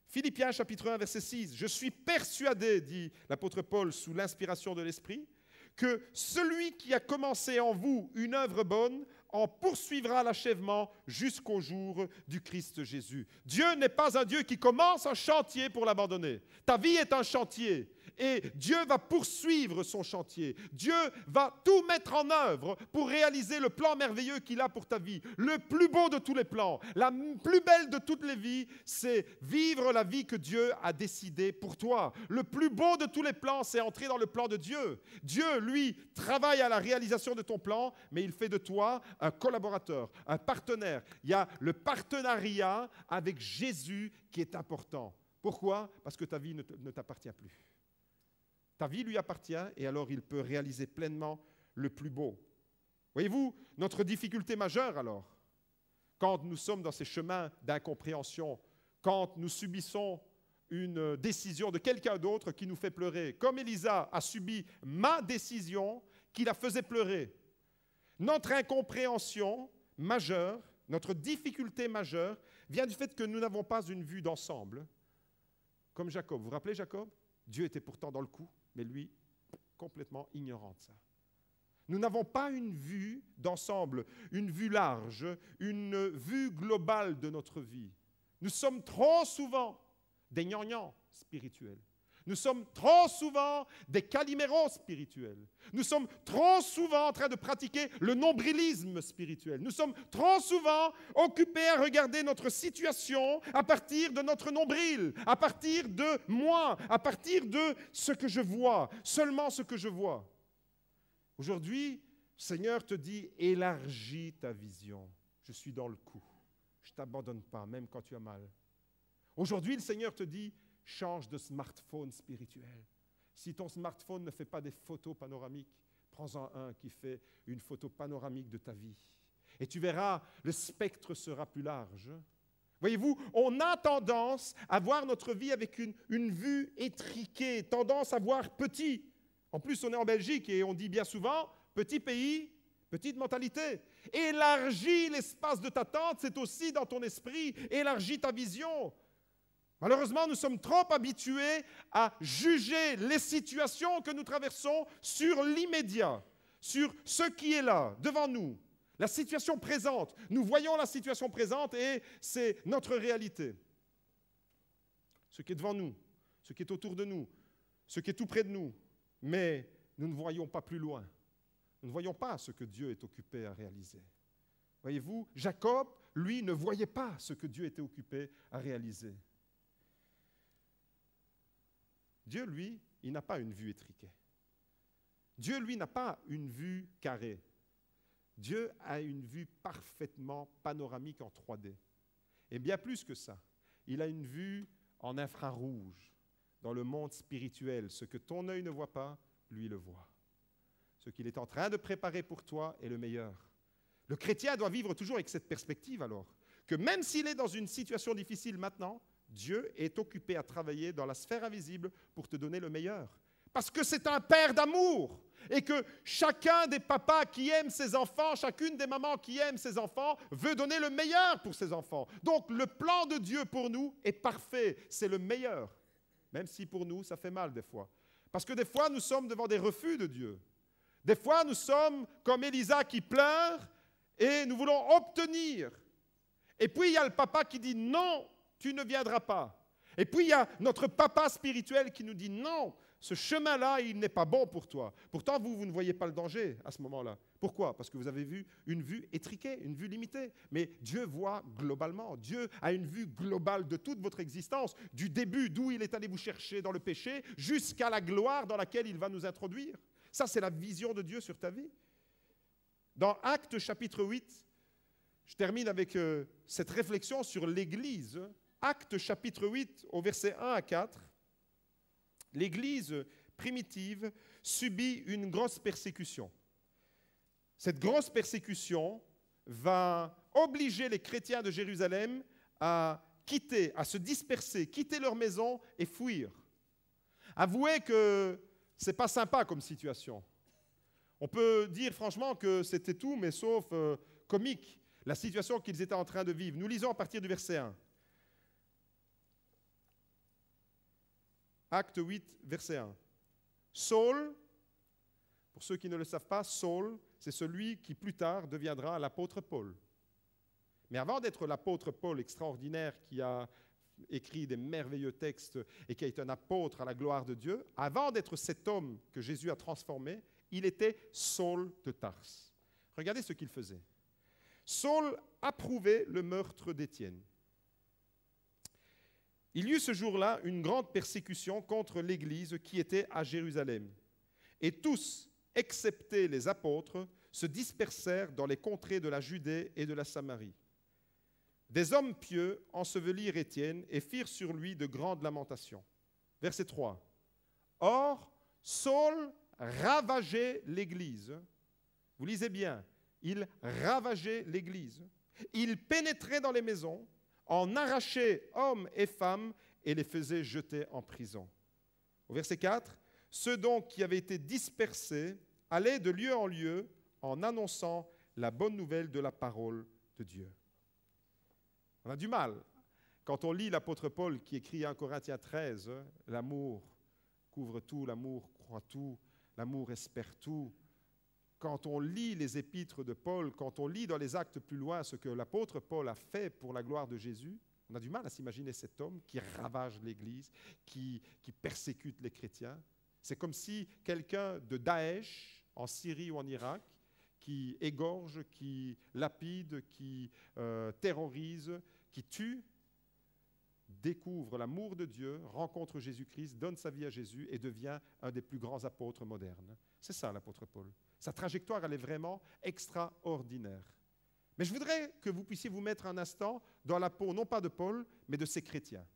Philippiens chapitre 1, verset 6. « Je suis persuadé, dit l'apôtre Paul sous l'inspiration de l'Esprit, que celui qui a commencé en vous une œuvre bonne en poursuivra l'achèvement jusqu'au jour du Christ Jésus. » Dieu n'est pas un Dieu qui commence un chantier pour l'abandonner. Ta vie est un chantier et Dieu va poursuivre son chantier. Dieu va tout mettre en œuvre pour réaliser le plan merveilleux qu'il a pour ta vie. Le plus beau de tous les plans, la plus belle de toutes les vies, c'est vivre la vie que Dieu a décidée pour toi. Le plus beau de tous les plans, c'est entrer dans le plan de Dieu. Dieu, lui, travaille à la réalisation de ton plan, mais il fait de toi un collaborateur, un partenaire. Il y a le partenariat avec Jésus qui est important. Pourquoi? Parce que ta vie ne t'appartient plus. Ta vie lui appartient et alors il peut réaliser pleinement le plus beau. Voyez-vous, notre difficulté majeure alors, quand nous sommes dans ces chemins d'incompréhension, quand nous subissons une décision de quelqu'un d'autre qui nous fait pleurer, comme Élisa a subi ma décision qui la faisait pleurer. Notre incompréhension majeure, notre difficulté majeure vient du fait que nous n'avons pas une vue d'ensemble. Comme Jacob. Vous vous rappelez Jacob? Dieu était pourtant dans le coup, mais lui, complètement ignorant de ça. Nous n'avons pas une vue d'ensemble, une vue large, une vue globale de notre vie. Nous sommes trop souvent des gnangnans spirituels. Nous sommes trop souvent des caliméros spirituels. Nous sommes trop souvent en train de pratiquer le nombrilisme spirituel. Nous sommes trop souvent occupés à regarder notre situation à partir de notre nombril, à partir de moi, à partir de ce que je vois, seulement ce que je vois. Aujourd'hui, le Seigneur te dit, élargis ta vision. Je suis dans le coup. Je ne t'abandonne pas, même quand tu as mal. Aujourd'hui, le Seigneur te dit, change de smartphone spirituel. Si ton smartphone ne fait pas des photos panoramiques, prends-en un qui fait une photo panoramique de ta vie. Et tu verras, le spectre sera plus large. Voyez-vous, on a tendance à voir notre vie avec une vue étriquée, tendance à voir petit. En plus, on est en Belgique et on dit bien souvent, petit pays, petite mentalité. Élargis l'espace de ta tente, c'est aussi dans ton esprit. Élargis ta vision. Malheureusement, nous sommes trop habitués à juger les situations que nous traversons sur l'immédiat, sur ce qui est là, devant nous, la situation présente. Nous voyons la situation présente et c'est notre réalité. Ce qui est devant nous, ce qui est autour de nous, ce qui est tout près de nous. Mais nous ne voyons pas plus loin. Nous ne voyons pas ce que Dieu est occupé à réaliser. Voyez-vous, Jacob, lui, ne voyait pas ce que Dieu était occupé à réaliser. Dieu, lui, il n'a pas une vue étriquée. Dieu, lui, n'a pas une vue carrée. Dieu a une vue parfaitement panoramique en 3D. Et bien plus que ça, il a une vue en infrarouge, dans le monde spirituel. Ce que ton œil ne voit pas, lui le voit. Ce qu'il est en train de préparer pour toi est le meilleur. Le chrétien doit vivre toujours avec cette perspective alors, que même s'il est dans une situation difficile maintenant, Dieu est occupé à travailler dans la sphère invisible pour te donner le meilleur. Parce que c'est un père d'amour et que chacun des papas qui aiment ses enfants, chacune des mamans qui aiment ses enfants veut donner le meilleur pour ses enfants. Donc le plan de Dieu pour nous est parfait, c'est le meilleur. Même si pour nous, ça fait mal des fois. Parce que des fois, nous sommes devant des refus de Dieu. Des fois, nous sommes comme Élisa qui pleure et nous voulons obtenir. Et puis, il y a le papa qui dit non, tu ne viendras pas. Et puis, il y a notre papa spirituel qui nous dit non, ce chemin-là, il n'est pas bon pour toi. Pourtant, vous ne voyez pas le danger à ce moment-là. Pourquoi? Parce que vous avez vu une vue étriquée, une vue limitée. Mais Dieu voit globalement. Dieu a une vue globale de toute votre existence, du début d'où il est allé vous chercher dans le péché, jusqu'à la gloire dans laquelle il va nous introduire. Ça, c'est la vision de Dieu sur ta vie. Dans Actes chapitre 8, je termine avec cette réflexion sur l'Église. Actes chapitre 8, au verset 1 à 4. L'Église primitive subit une grosse persécution. Cette grosse persécution va obliger les chrétiens de Jérusalem à quitter, à se disperser, quitter leur maison et fuir. Avouez que ce n'est pas sympa comme situation. On peut dire franchement que c'était tout, mais sauf comique, la situation qu'ils étaient en train de vivre. Nous lisons à partir du verset 1. Acte 8, verset 1. Saul, pour ceux qui ne le savent pas, Saul, c'est celui qui plus tard deviendra l'apôtre Paul. Mais avant d'être l'apôtre Paul extraordinaire qui a écrit des merveilleux textes et qui a été un apôtre à la gloire de Dieu, avant d'être cet homme que Jésus a transformé, il était Saul de Tarse. Regardez ce qu'il faisait. Saul approuvait le meurtre d'Étienne. Il y eut ce jour-là une grande persécution contre l'Église qui était à Jérusalem. Et tous, excepté les apôtres, se dispersèrent dans les contrées de la Judée et de la Samarie. Des hommes pieux ensevelirent Étienne et firent sur lui de grandes lamentations. Verset 3. Or, Saul ravageait l'Église. Vous lisez bien, il ravageait l'Église. Il pénétrait dans les maisons, en arrachait hommes et femmes et les faisait jeter en prison. Au verset 4, ceux donc qui avaient été dispersés allaient de lieu en lieu en annonçant la bonne nouvelle de la parole de Dieu. On a du mal. Quand on lit l'apôtre Paul qui écrit à 1 Corinthiens 13, l'amour couvre tout, l'amour croit tout, l'amour espère tout. Quand on lit les épîtres de Paul, quand on lit dans les actes plus loin ce que l'apôtre Paul a fait pour la gloire de Jésus, on a du mal à s'imaginer cet homme qui ravage l'Église, qui persécute les chrétiens. C'est comme si quelqu'un de Daesh, en Syrie ou en Irak, qui égorge, qui lapide, qui terrorise, qui tue, découvre l'amour de Dieu, rencontre Jésus-Christ, donne sa vie à Jésus et devient un des plus grands apôtres modernes. C'est ça l'apôtre Paul. Sa trajectoire, elle est vraiment extraordinaire. Mais je voudrais que vous puissiez vous mettre un instant dans la peau, non pas de Paul, mais de ces chrétiens.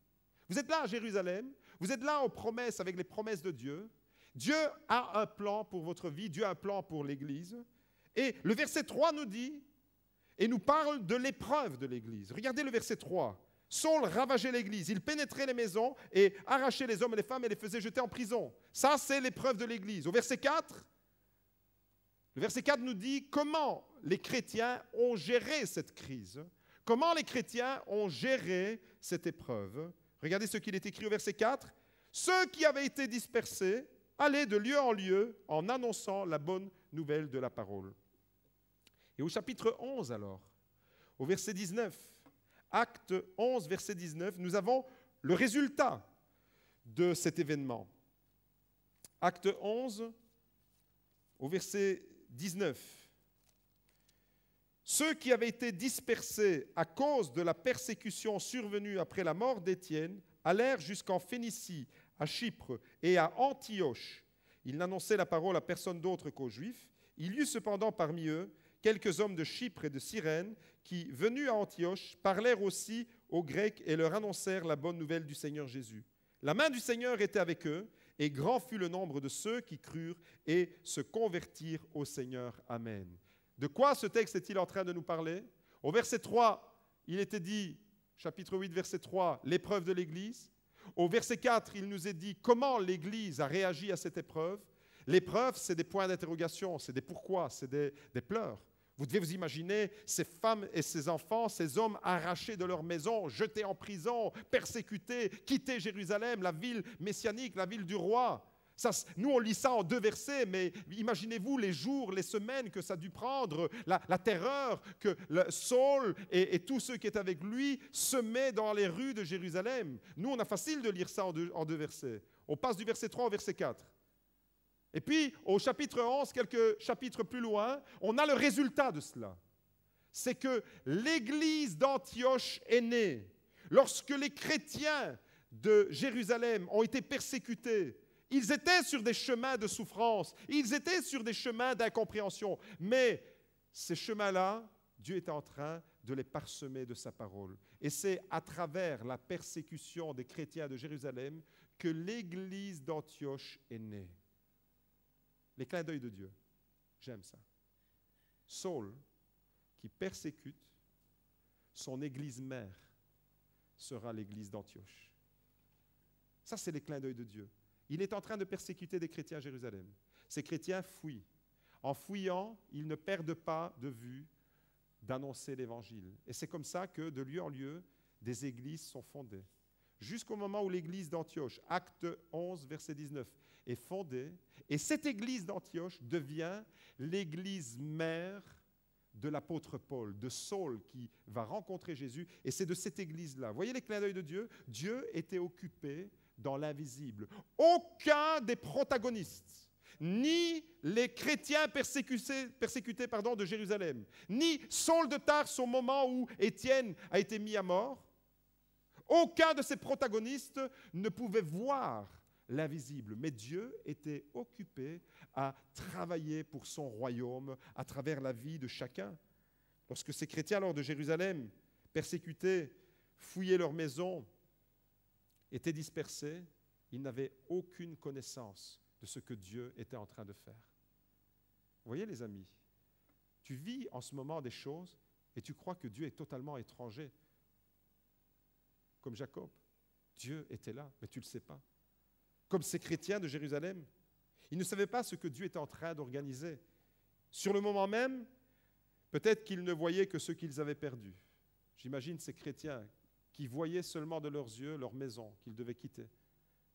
Vous êtes là à Jérusalem, vous êtes là aux promesses, avec les promesses de Dieu. Dieu a un plan pour votre vie, Dieu a un plan pour l'Église. Et le verset 3 nous dit, et nous parle de l'épreuve de l'Église. Regardez le verset 3. Saul ravageait l'Église, il pénétrait les maisons et arrachait les hommes et les femmes et les faisait jeter en prison. Ça, c'est l'épreuve de l'Église. Au verset 4, le verset 4 nous dit comment les chrétiens ont géré cette crise, comment les chrétiens ont géré cette épreuve. Regardez ce qu'il est écrit au verset 4. « Ceux qui avaient été dispersés allaient de lieu en lieu en annonçant la bonne nouvelle de la parole. » Et au chapitre 11 alors, au verset 19, Acte 11, verset 19, nous avons le résultat de cet événement. Acte 11, au verset 19. Ceux qui avaient été dispersés à cause de la persécution survenue après la mort d'Étienne allèrent jusqu'en Phénicie, à Chypre et à Antioche. Ils n'annonçaient la parole à personne d'autre qu'aux Juifs. Il y eut cependant parmi eux quelques hommes de Chypre et de Cyrène qui, venus à Antioche, parlèrent aussi aux Grecs et leur annoncèrent la bonne nouvelle du Seigneur Jésus. La main du Seigneur était avec eux, et grand fut le nombre de ceux qui crurent et se convertirent au Seigneur. Amen. De quoi ce texte est-il en train de nous parler? Au verset 3, il était dit, chapitre 8, verset 3, l'épreuve de l'Église. Au verset 4, il nous est dit comment l'Église a réagi à cette épreuve. L'épreuve, c'est des points d'interrogation, c'est des pourquoi, c'est des pleurs. Vous devez vous imaginer ces femmes et ces enfants, ces hommes arrachés de leur maison, jetés en prison, persécutés, quittés Jérusalem, la ville messianique, la ville du roi. Ça, nous, on lit ça en 2 versets, mais imaginez-vous les jours, les semaines que ça a dû prendre, la terreur que Saul et tous ceux qui étaient avec lui semaient dans les rues de Jérusalem. Nous, on a facile de lire ça en deux versets. On passe du verset 3 au verset 4. Et puis, au chapitre 11, quelques chapitres plus loin, on a le résultat de cela. C'est que l'Église d'Antioche est née. Lorsque les chrétiens de Jérusalem ont été persécutés, ils étaient sur des chemins de souffrance, ils étaient sur des chemins d'incompréhension. Mais ces chemins-là, Dieu était en train de les parsemer de sa parole. Et c'est à travers la persécution des chrétiens de Jérusalem que l'Église d'Antioche est née. Les clins d'œil de Dieu. J'aime ça. Saul, qui persécute, son église mère sera l'église d'Antioche. Ça, c'est les clins d'œil de Dieu. Il est en train de persécuter des chrétiens à Jérusalem. Ces chrétiens fuient. En fuyant, ils ne perdent pas de vue d'annoncer l'Évangile. Et c'est comme ça que, de lieu en lieu, des églises sont fondées. Jusqu'au moment où l'église d'Antioche, acte 11, verset 19, est fondée, et cette église d'Antioche devient l'église mère de l'apôtre Paul, de Saul qui va rencontrer Jésus, et c'est de cette église-là. Voyez les clins d'œil de Dieu? Dieu était occupé dans l'invisible. Aucun des protagonistes, ni les chrétiens persécutés de Jérusalem, ni Saul de Tarse au moment où Étienne a été mis à mort, aucun de ces protagonistes ne pouvait voir l'invisible, mais Dieu était occupé à travailler pour son royaume à travers la vie de chacun. Lorsque ces chrétiens, lors de Jérusalem, persécutés, fouillaient leurs maisons, étaient dispersés, ils n'avaient aucune connaissance de ce que Dieu était en train de faire. Vous voyez les amis, tu vis en ce moment des choses et tu crois que Dieu est totalement étranger. Comme Jacob, Dieu était là, mais tu ne le sais pas. Comme ces chrétiens de Jérusalem, ils ne savaient pas ce que Dieu était en train d'organiser. Sur le moment même, peut-être qu'ils ne voyaient que ce qu'ils avaient perdu. J'imagine ces chrétiens qui voyaient seulement de leurs yeux leur maison qu'ils devaient quitter,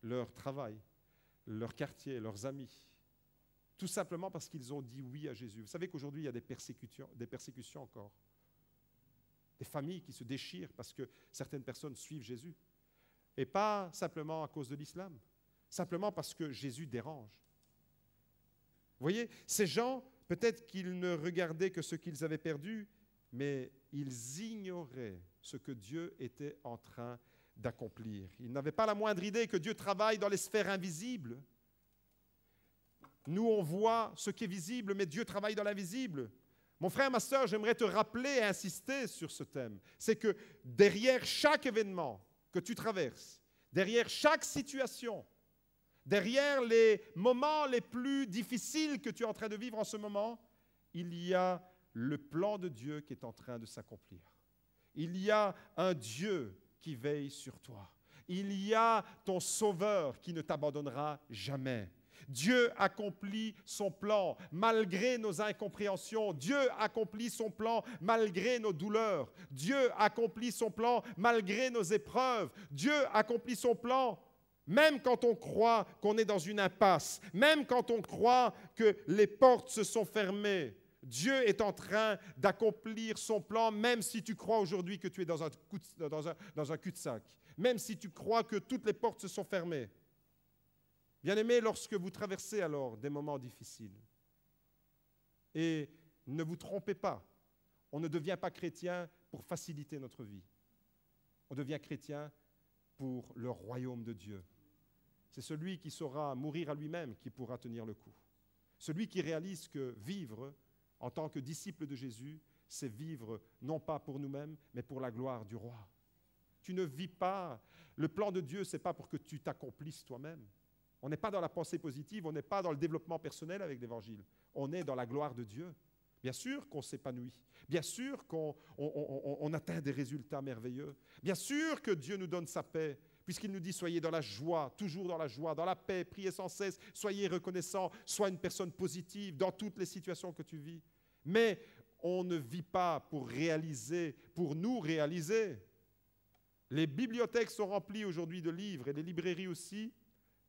leur travail, leur quartier, leurs amis, tout simplement parce qu'ils ont dit oui à Jésus. Vous savez qu'aujourd'hui, il y a des persécutions encore. Des familles qui se déchirent parce que certaines personnes suivent Jésus. Et pas simplement à cause de l'islam, simplement parce que Jésus dérange. Vous voyez, ces gens, peut-être qu'ils ne regardaient que ce qu'ils avaient perdu, mais ils ignoraient ce que Dieu était en train d'accomplir. Ils n'avaient pas la moindre idée que Dieu travaille dans les sphères invisibles. Nous, on voit ce qui est visible, mais Dieu travaille dans l'invisible. Mon frère, ma sœur, j'aimerais te rappeler et insister sur ce thème. C'est que derrière chaque événement que tu traverses, derrière chaque situation, derrière les moments les plus difficiles que tu es en train de vivre en ce moment, il y a le plan de Dieu qui est en train de s'accomplir. Il y a un Dieu qui veille sur toi. Il y a ton Sauveur qui ne t'abandonnera jamais. Dieu accomplit son plan malgré nos incompréhensions. Dieu accomplit son plan malgré nos douleurs. Dieu accomplit son plan malgré nos épreuves. Dieu accomplit son plan même quand on croit qu'on est dans une impasse, même quand on croit que les portes se sont fermées. Dieu est en train d'accomplir son plan, même si tu crois aujourd'hui que tu es dans un cul-de-sac, même si tu crois que toutes les portes se sont fermées. Bien-aimés, lorsque vous traversez alors des moments difficiles, et ne vous trompez pas, on ne devient pas chrétien pour faciliter notre vie. On devient chrétien pour le royaume de Dieu. C'est celui qui saura mourir à lui-même qui pourra tenir le coup. Celui qui réalise que vivre en tant que disciple de Jésus, c'est vivre non pas pour nous-mêmes, mais pour la gloire du roi. Tu ne vis pas, le plan de Dieu, ce n'est pas pour que tu t'accomplisses toi-même. On n'est pas dans la pensée positive, on n'est pas dans le développement personnel avec l'Évangile. On est dans la gloire de Dieu. Bien sûr qu'on s'épanouit, bien sûr qu'on atteint des résultats merveilleux, bien sûr que Dieu nous donne sa paix, puisqu'il nous dit « Soyez dans la joie, toujours dans la paix, priez sans cesse, soyez reconnaissants, sois une personne positive dans toutes les situations que tu vis. » Mais on ne vit pas pour réaliser, pour nous réaliser. Les bibliothèques sont remplies aujourd'hui de livres, et les librairies aussi,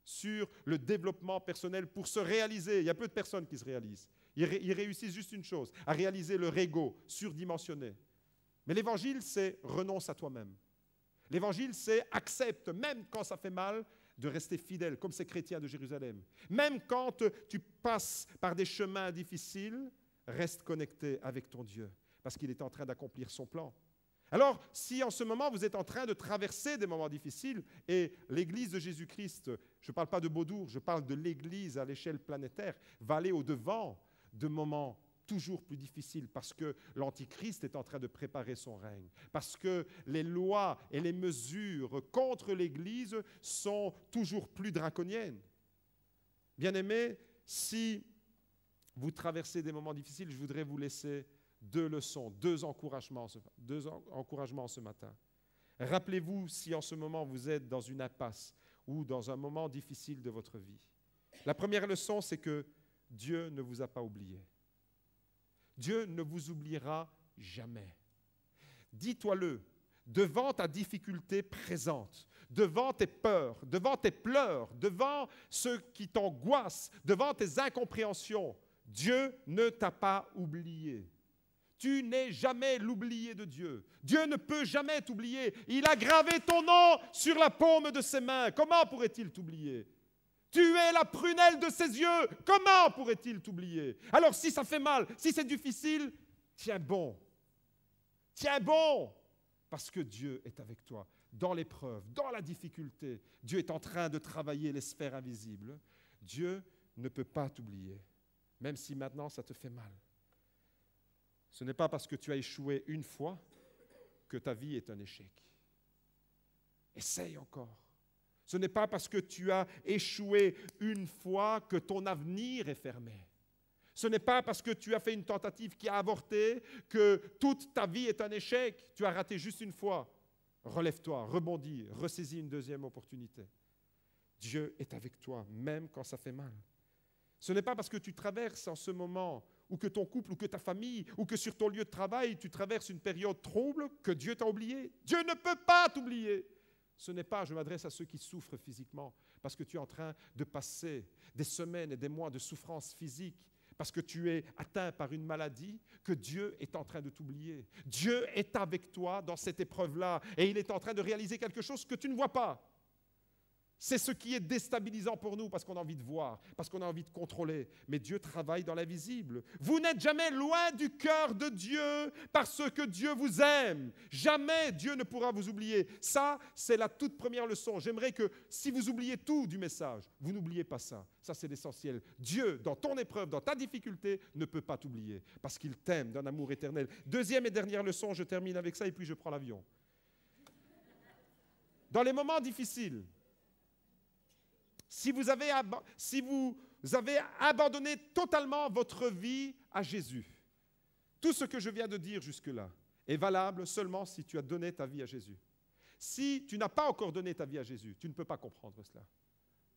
sur le développement personnel pour se réaliser. Il y a peu de personnes qui se réalisent. Ils réussissent juste une chose, à réaliser leur ego surdimensionné. Mais l'Évangile, c'est renonce à toi-même. L'Évangile, c'est accepte, même quand ça fait mal, de rester fidèle, comme ces chrétiens de Jérusalem. Même quand tu passes par des chemins difficiles, reste connecté avec ton Dieu, parce qu'il est en train d'accomplir son plan. Alors, si en ce moment vous êtes en train de traverser des moments difficiles, et l'Église de Jésus-Christ, je ne parle pas de Beaudour, je parle de l'Église à l'échelle planétaire, va aller au-devant de moments toujours plus difficiles parce que l'Antichrist est en train de préparer son règne, parce que les lois et les mesures contre l'Église sont toujours plus draconiennes. Bien-aimés, si vous traversez des moments difficiles, je voudrais vous laisser deux leçons, deux encouragements ce matin. Rappelez-vous si en ce moment vous êtes dans une impasse ou dans un moment difficile de votre vie. La première leçon, c'est que Dieu ne vous a pas oublié. Dieu ne vous oubliera jamais. Dis-toi-le, devant ta difficulté présente, devant tes peurs, devant tes pleurs, devant ce qui t'angoisse, devant tes incompréhensions, Dieu ne t'a pas oublié. Tu n'es jamais l'oublié de Dieu. Dieu ne peut jamais t'oublier. Il a gravé ton nom sur la paume de ses mains. Comment pourrait-il t'oublier ? Tu es la prunelle de ses yeux. Comment pourrait-il t'oublier? Alors si ça fait mal, si c'est difficile, tiens bon. Tiens bon, parce que Dieu est avec toi dans l'épreuve, dans la difficulté. Dieu est en train de travailler les sphères invisibles. Dieu ne peut pas t'oublier, même si maintenant ça te fait mal. Ce n'est pas parce que tu as échoué une fois que ta vie est un échec. Essaye encore. Ce n'est pas parce que tu as échoué une fois que ton avenir est fermé. Ce n'est pas parce que tu as fait une tentative qui a avorté que toute ta vie est un échec. Tu as raté juste une fois. Relève-toi, rebondis, ressaisis une deuxième opportunité. Dieu est avec toi, même quand ça fait mal. Ce n'est pas parce que tu traverses en ce moment, ou que ton couple, ou que ta famille, ou que sur ton lieu de travail, tu traverses une période trouble, que Dieu t'a oublié. Dieu ne peut pas t'oublier. Ce n'est pas, je m'adresse à ceux qui souffrent physiquement, parce que tu es en train de passer des semaines et des mois de souffrance physique, parce que tu es atteint par une maladie, que Dieu est en train de t'oublier. Dieu est avec toi dans cette épreuve-là, et il est en train de réaliser quelque chose que tu ne vois pas. C'est ce qui est déstabilisant pour nous, parce qu'on a envie de voir, parce qu'on a envie de contrôler. Mais Dieu travaille dans l'invisible. Vous n'êtes jamais loin du cœur de Dieu, parce que Dieu vous aime. Jamais Dieu ne pourra vous oublier. Ça, c'est la toute première leçon. J'aimerais que, si vous oubliez tout du message, vous n'oubliez pas ça. Ça, c'est l'essentiel. Dieu, dans ton épreuve, dans ta difficulté, ne peut pas t'oublier, parce qu'il t'aime d'un amour éternel. Deuxième et dernière leçon, je termine avec ça, et puis je prends l'avion. Dans les moments difficiles, si vous avez abandonné totalement votre vie à Jésus, tout ce que je viens de dire jusque-là est valable seulement si tu as donné ta vie à Jésus. Si tu n'as pas encore donné ta vie à Jésus, tu ne peux pas comprendre cela.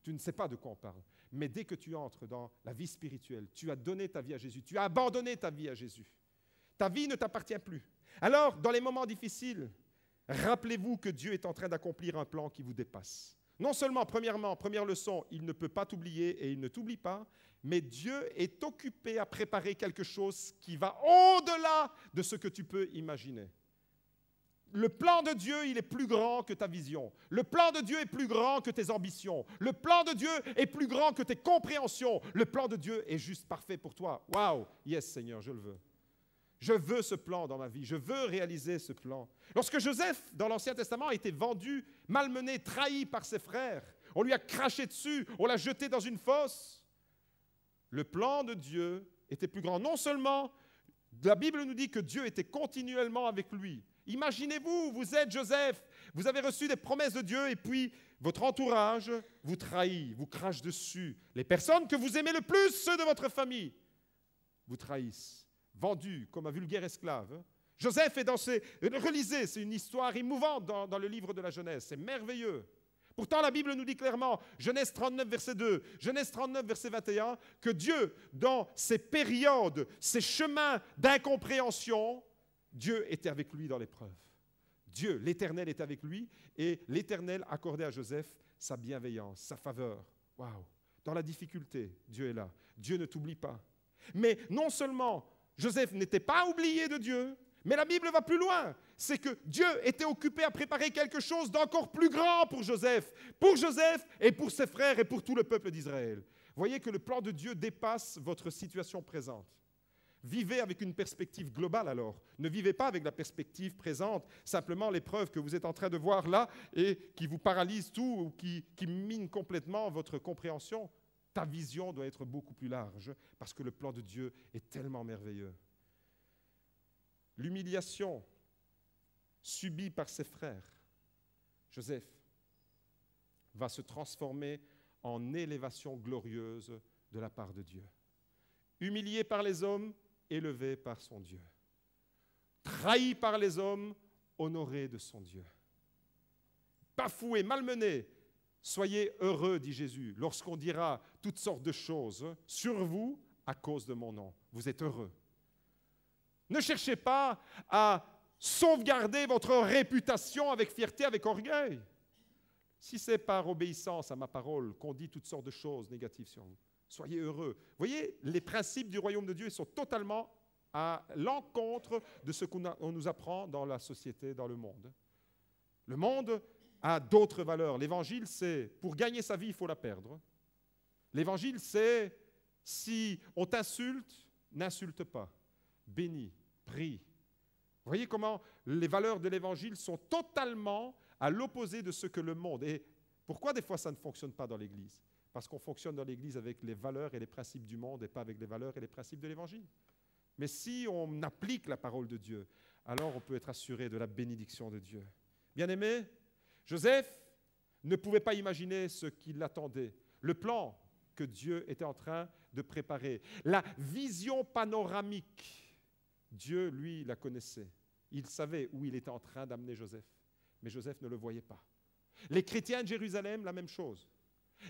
Tu ne sais pas de quoi on parle. Mais dès que tu entres dans la vie spirituelle, tu as donné ta vie à Jésus, tu as abandonné ta vie à Jésus. Ta vie ne t'appartient plus. Alors, dans les moments difficiles, rappelez-vous que Dieu est en train d'accomplir un plan qui vous dépasse. Non seulement, premièrement, première leçon, il ne peut pas t'oublier et il ne t'oublie pas, mais Dieu est occupé à préparer quelque chose qui va au-delà de ce que tu peux imaginer. Le plan de Dieu, il est plus grand que ta vision. Le plan de Dieu est plus grand que tes ambitions. Le plan de Dieu est plus grand que tes compréhensions. Le plan de Dieu est juste parfait pour toi. Waouh! Yes, Seigneur, je le veux. Je veux ce plan dans ma vie. Je veux réaliser ce plan. Lorsque Joseph, dans l'Ancien Testament, a été vendu, malmené, trahi par ses frères, on lui a craché dessus, on l'a jeté dans une fosse. Le plan de Dieu était plus grand. Non seulement, la Bible nous dit que Dieu était continuellement avec lui. Imaginez-vous, vous êtes Joseph, vous avez reçu des promesses de Dieu et puis votre entourage vous trahit, vous crache dessus. Les personnes que vous aimez le plus, ceux de votre famille, vous trahissent. Vendu comme un vulgaire esclave. Joseph est dans ces... Relisez, c'est une histoire émouvante dans le livre de la Genèse. C'est merveilleux. Pourtant, la Bible nous dit clairement, Genèse 39, verset 2, Genèse 39, verset 21, que Dieu, dans ces périodes, ces chemins d'incompréhension, Dieu était avec lui dans l'épreuve. Dieu, l'Éternel, est avec lui et l'Éternel accordait à Joseph sa bienveillance, sa faveur. Waouh! Dans la difficulté, Dieu est là. Dieu ne t'oublie pas. Mais non seulement Joseph n'était pas oublié de Dieu, mais la Bible va plus loin. C'est que Dieu était occupé à préparer quelque chose d'encore plus grand pour Joseph et pour ses frères et pour tout le peuple d'Israël. Voyez que le plan de Dieu dépasse votre situation présente. Vivez avec une perspective globale alors. Ne vivez pas avec la perspective présente, simplement l'épreuve que vous êtes en train de voir là et qui vous paralyse tout ou qui mine complètement votre compréhension. Ta vision doit être beaucoup plus large parce que le plan de Dieu est tellement merveilleux. L'humiliation subie par ses frères, Joseph, va se transformer en élévation glorieuse de la part de Dieu. Humilié par les hommes, élevé par son Dieu. Trahi par les hommes, honoré de son Dieu. Bafoué, malmené, soyez heureux, dit Jésus, lorsqu'on dira toutes sortes de choses sur vous à cause de mon nom. Vous êtes heureux. Ne cherchez pas à sauvegarder votre réputation avec fierté, avec orgueil. Si c'est par obéissance à ma parole qu'on dit toutes sortes de choses négatives sur vous, soyez heureux. Vous voyez, les principes du royaume de Dieu sont totalement à l'encontre de ce qu'on nous apprend dans la société, dans le monde. Le monde a d'autres valeurs. L'Évangile, c'est pour gagner sa vie, il faut la perdre. L'Évangile, c'est si on t'insulte, n'insulte pas. Bénis, prie. Vous voyez comment les valeurs de l'Évangile sont totalement à l'opposé de ce que le monde. Et pourquoi des fois ça ne fonctionne pas dans l'Église? Parce qu'on fonctionne dans l'Église avec les valeurs et les principes du monde et pas avec les valeurs et les principes de l'Évangile. Mais si on applique la parole de Dieu, alors on peut être assuré de la bénédiction de Dieu. Bien-aimés, Joseph ne pouvait pas imaginer ce qui l'attendait, le plan que Dieu était en train de préparer. La vision panoramique, Dieu, lui, la connaissait. Il savait où il était en train d'amener Joseph, mais Joseph ne le voyait pas. Les chrétiens de Jérusalem, la même chose.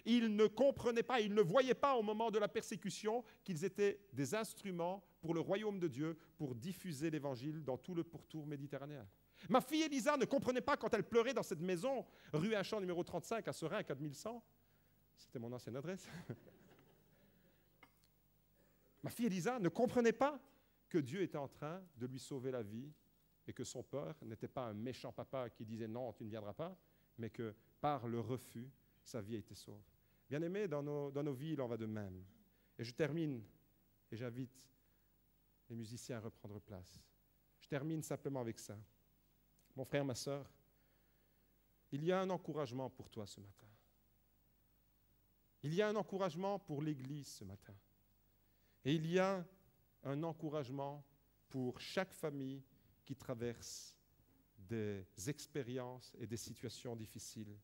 Ils ne comprenaient pas, ils ne voyaient pas au moment de la persécution qu'ils étaient des instruments pour le royaume de Dieu, pour diffuser l'Évangile dans tout le pourtour méditerranéen. Ma fille Elisa ne comprenait pas quand elle pleurait dans cette maison, rue Achamp numéro 35 à Seraing, 4100. C'était mon ancienne adresse. Ma fille Elisa ne comprenait pas que Dieu était en train de lui sauver la vie et que son père n'était pas un méchant papa qui disait non, tu ne viendras pas, mais que par le refus, sa vie a été sauvée. Bien-aimés, dans nos vies, il en va de même. Et je termine, et j'invite les musiciens à reprendre place. Je termine simplement avec ça. Mon frère, ma sœur, il y a un encouragement pour toi ce matin. Il y a un encouragement pour l'Église ce matin. Et il y a un encouragement pour chaque famille qui traverse des expériences et des situations difficiles.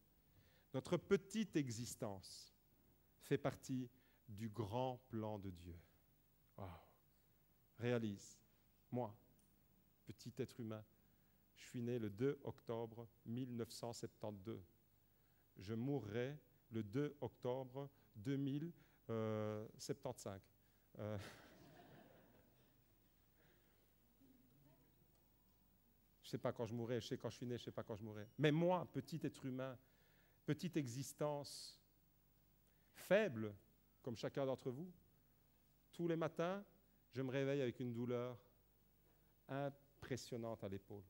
Notre petite existence fait partie du grand plan de Dieu. Wow. Réalise, moi, petit être humain, je suis né le 2 octobre 1972. Je mourrai le 2 octobre 2075. Je ne sais pas quand je mourrai, je sais quand je suis né, je ne sais pas quand je mourrai. Mais moi, petit être humain, petite existence, faible, comme chacun d'entre vous, tous les matins, je me réveille avec une douleur impressionnante à l'épaule.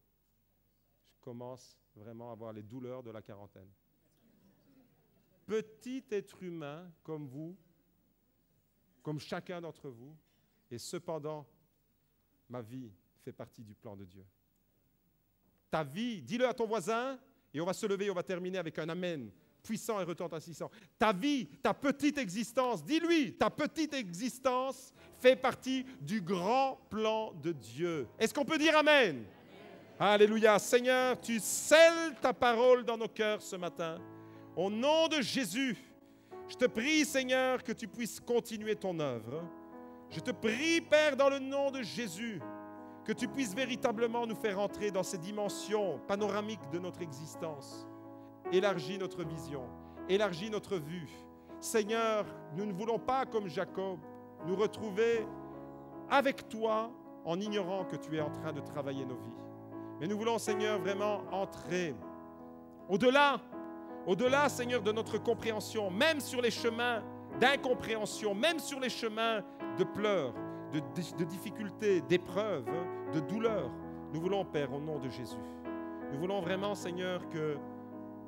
Je commence vraiment à avoir les douleurs de la quarantaine. Petit être humain comme vous, comme chacun d'entre vous, et cependant, ma vie fait partie du plan de Dieu. Ta vie, dis-le à ton voisin, et on va se lever, on va terminer avec un amen puissant et retentissant. Ta vie, ta petite existence, dis-lui, ta petite existence fait partie du grand plan de Dieu. Est-ce qu'on peut dire amen? Alléluia. Seigneur, tu scelles ta parole dans nos cœurs ce matin. Au nom de Jésus, je te prie, Seigneur, que tu puisses continuer ton œuvre. Je te prie, Père, dans le nom de Jésus, que tu puisses véritablement nous faire entrer dans ces dimensions panoramiques de notre existence. Élargis notre vision, élargis notre vue. Seigneur, nous ne voulons pas, comme Jacob, nous retrouver avec toi en ignorant que tu es en train de travailler nos vies. Mais nous voulons, Seigneur, vraiment entrer au-delà, Seigneur, de notre compréhension, même sur les chemins d'incompréhension, même sur les chemins de pleurs, de difficultés, d'épreuves, de douleurs. Nous voulons, Père, au nom de Jésus, nous voulons vraiment, Seigneur, que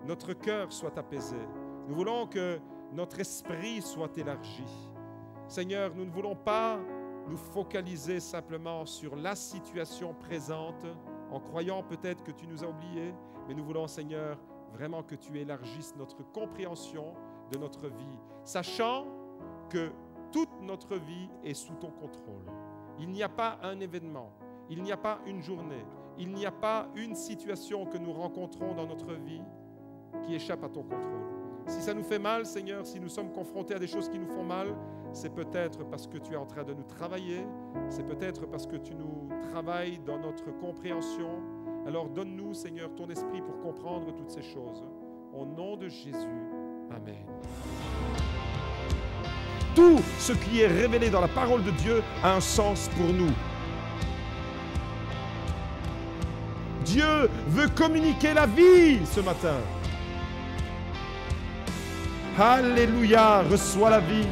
notre cœur soit apaisé. Nous voulons que notre esprit soit élargi. Seigneur, nous ne voulons pas nous focaliser simplement sur la situation présente en croyant peut-être que tu nous as oubliés, mais nous voulons, Seigneur, vraiment que tu élargisses notre compréhension de notre vie, sachant que toute notre vie est sous ton contrôle. Il n'y a pas un événement, il n'y a pas une journée, il n'y a pas une situation que nous rencontrons dans notre vie qui échappe à ton contrôle. Si ça nous fait mal, Seigneur, si nous sommes confrontés à des choses qui nous font mal, c'est peut-être parce que tu es en train de nous travailler, c'est peut-être parce que tu nous travailles dans notre compréhension. Alors donne-nous, Seigneur, ton esprit pour comprendre toutes ces choses. Au nom de Jésus, amen. Tout ce qui est révélé dans la parole de Dieu a un sens pour nous. Dieu veut communiquer la vie ce matin. Alléluia, reçois la vie.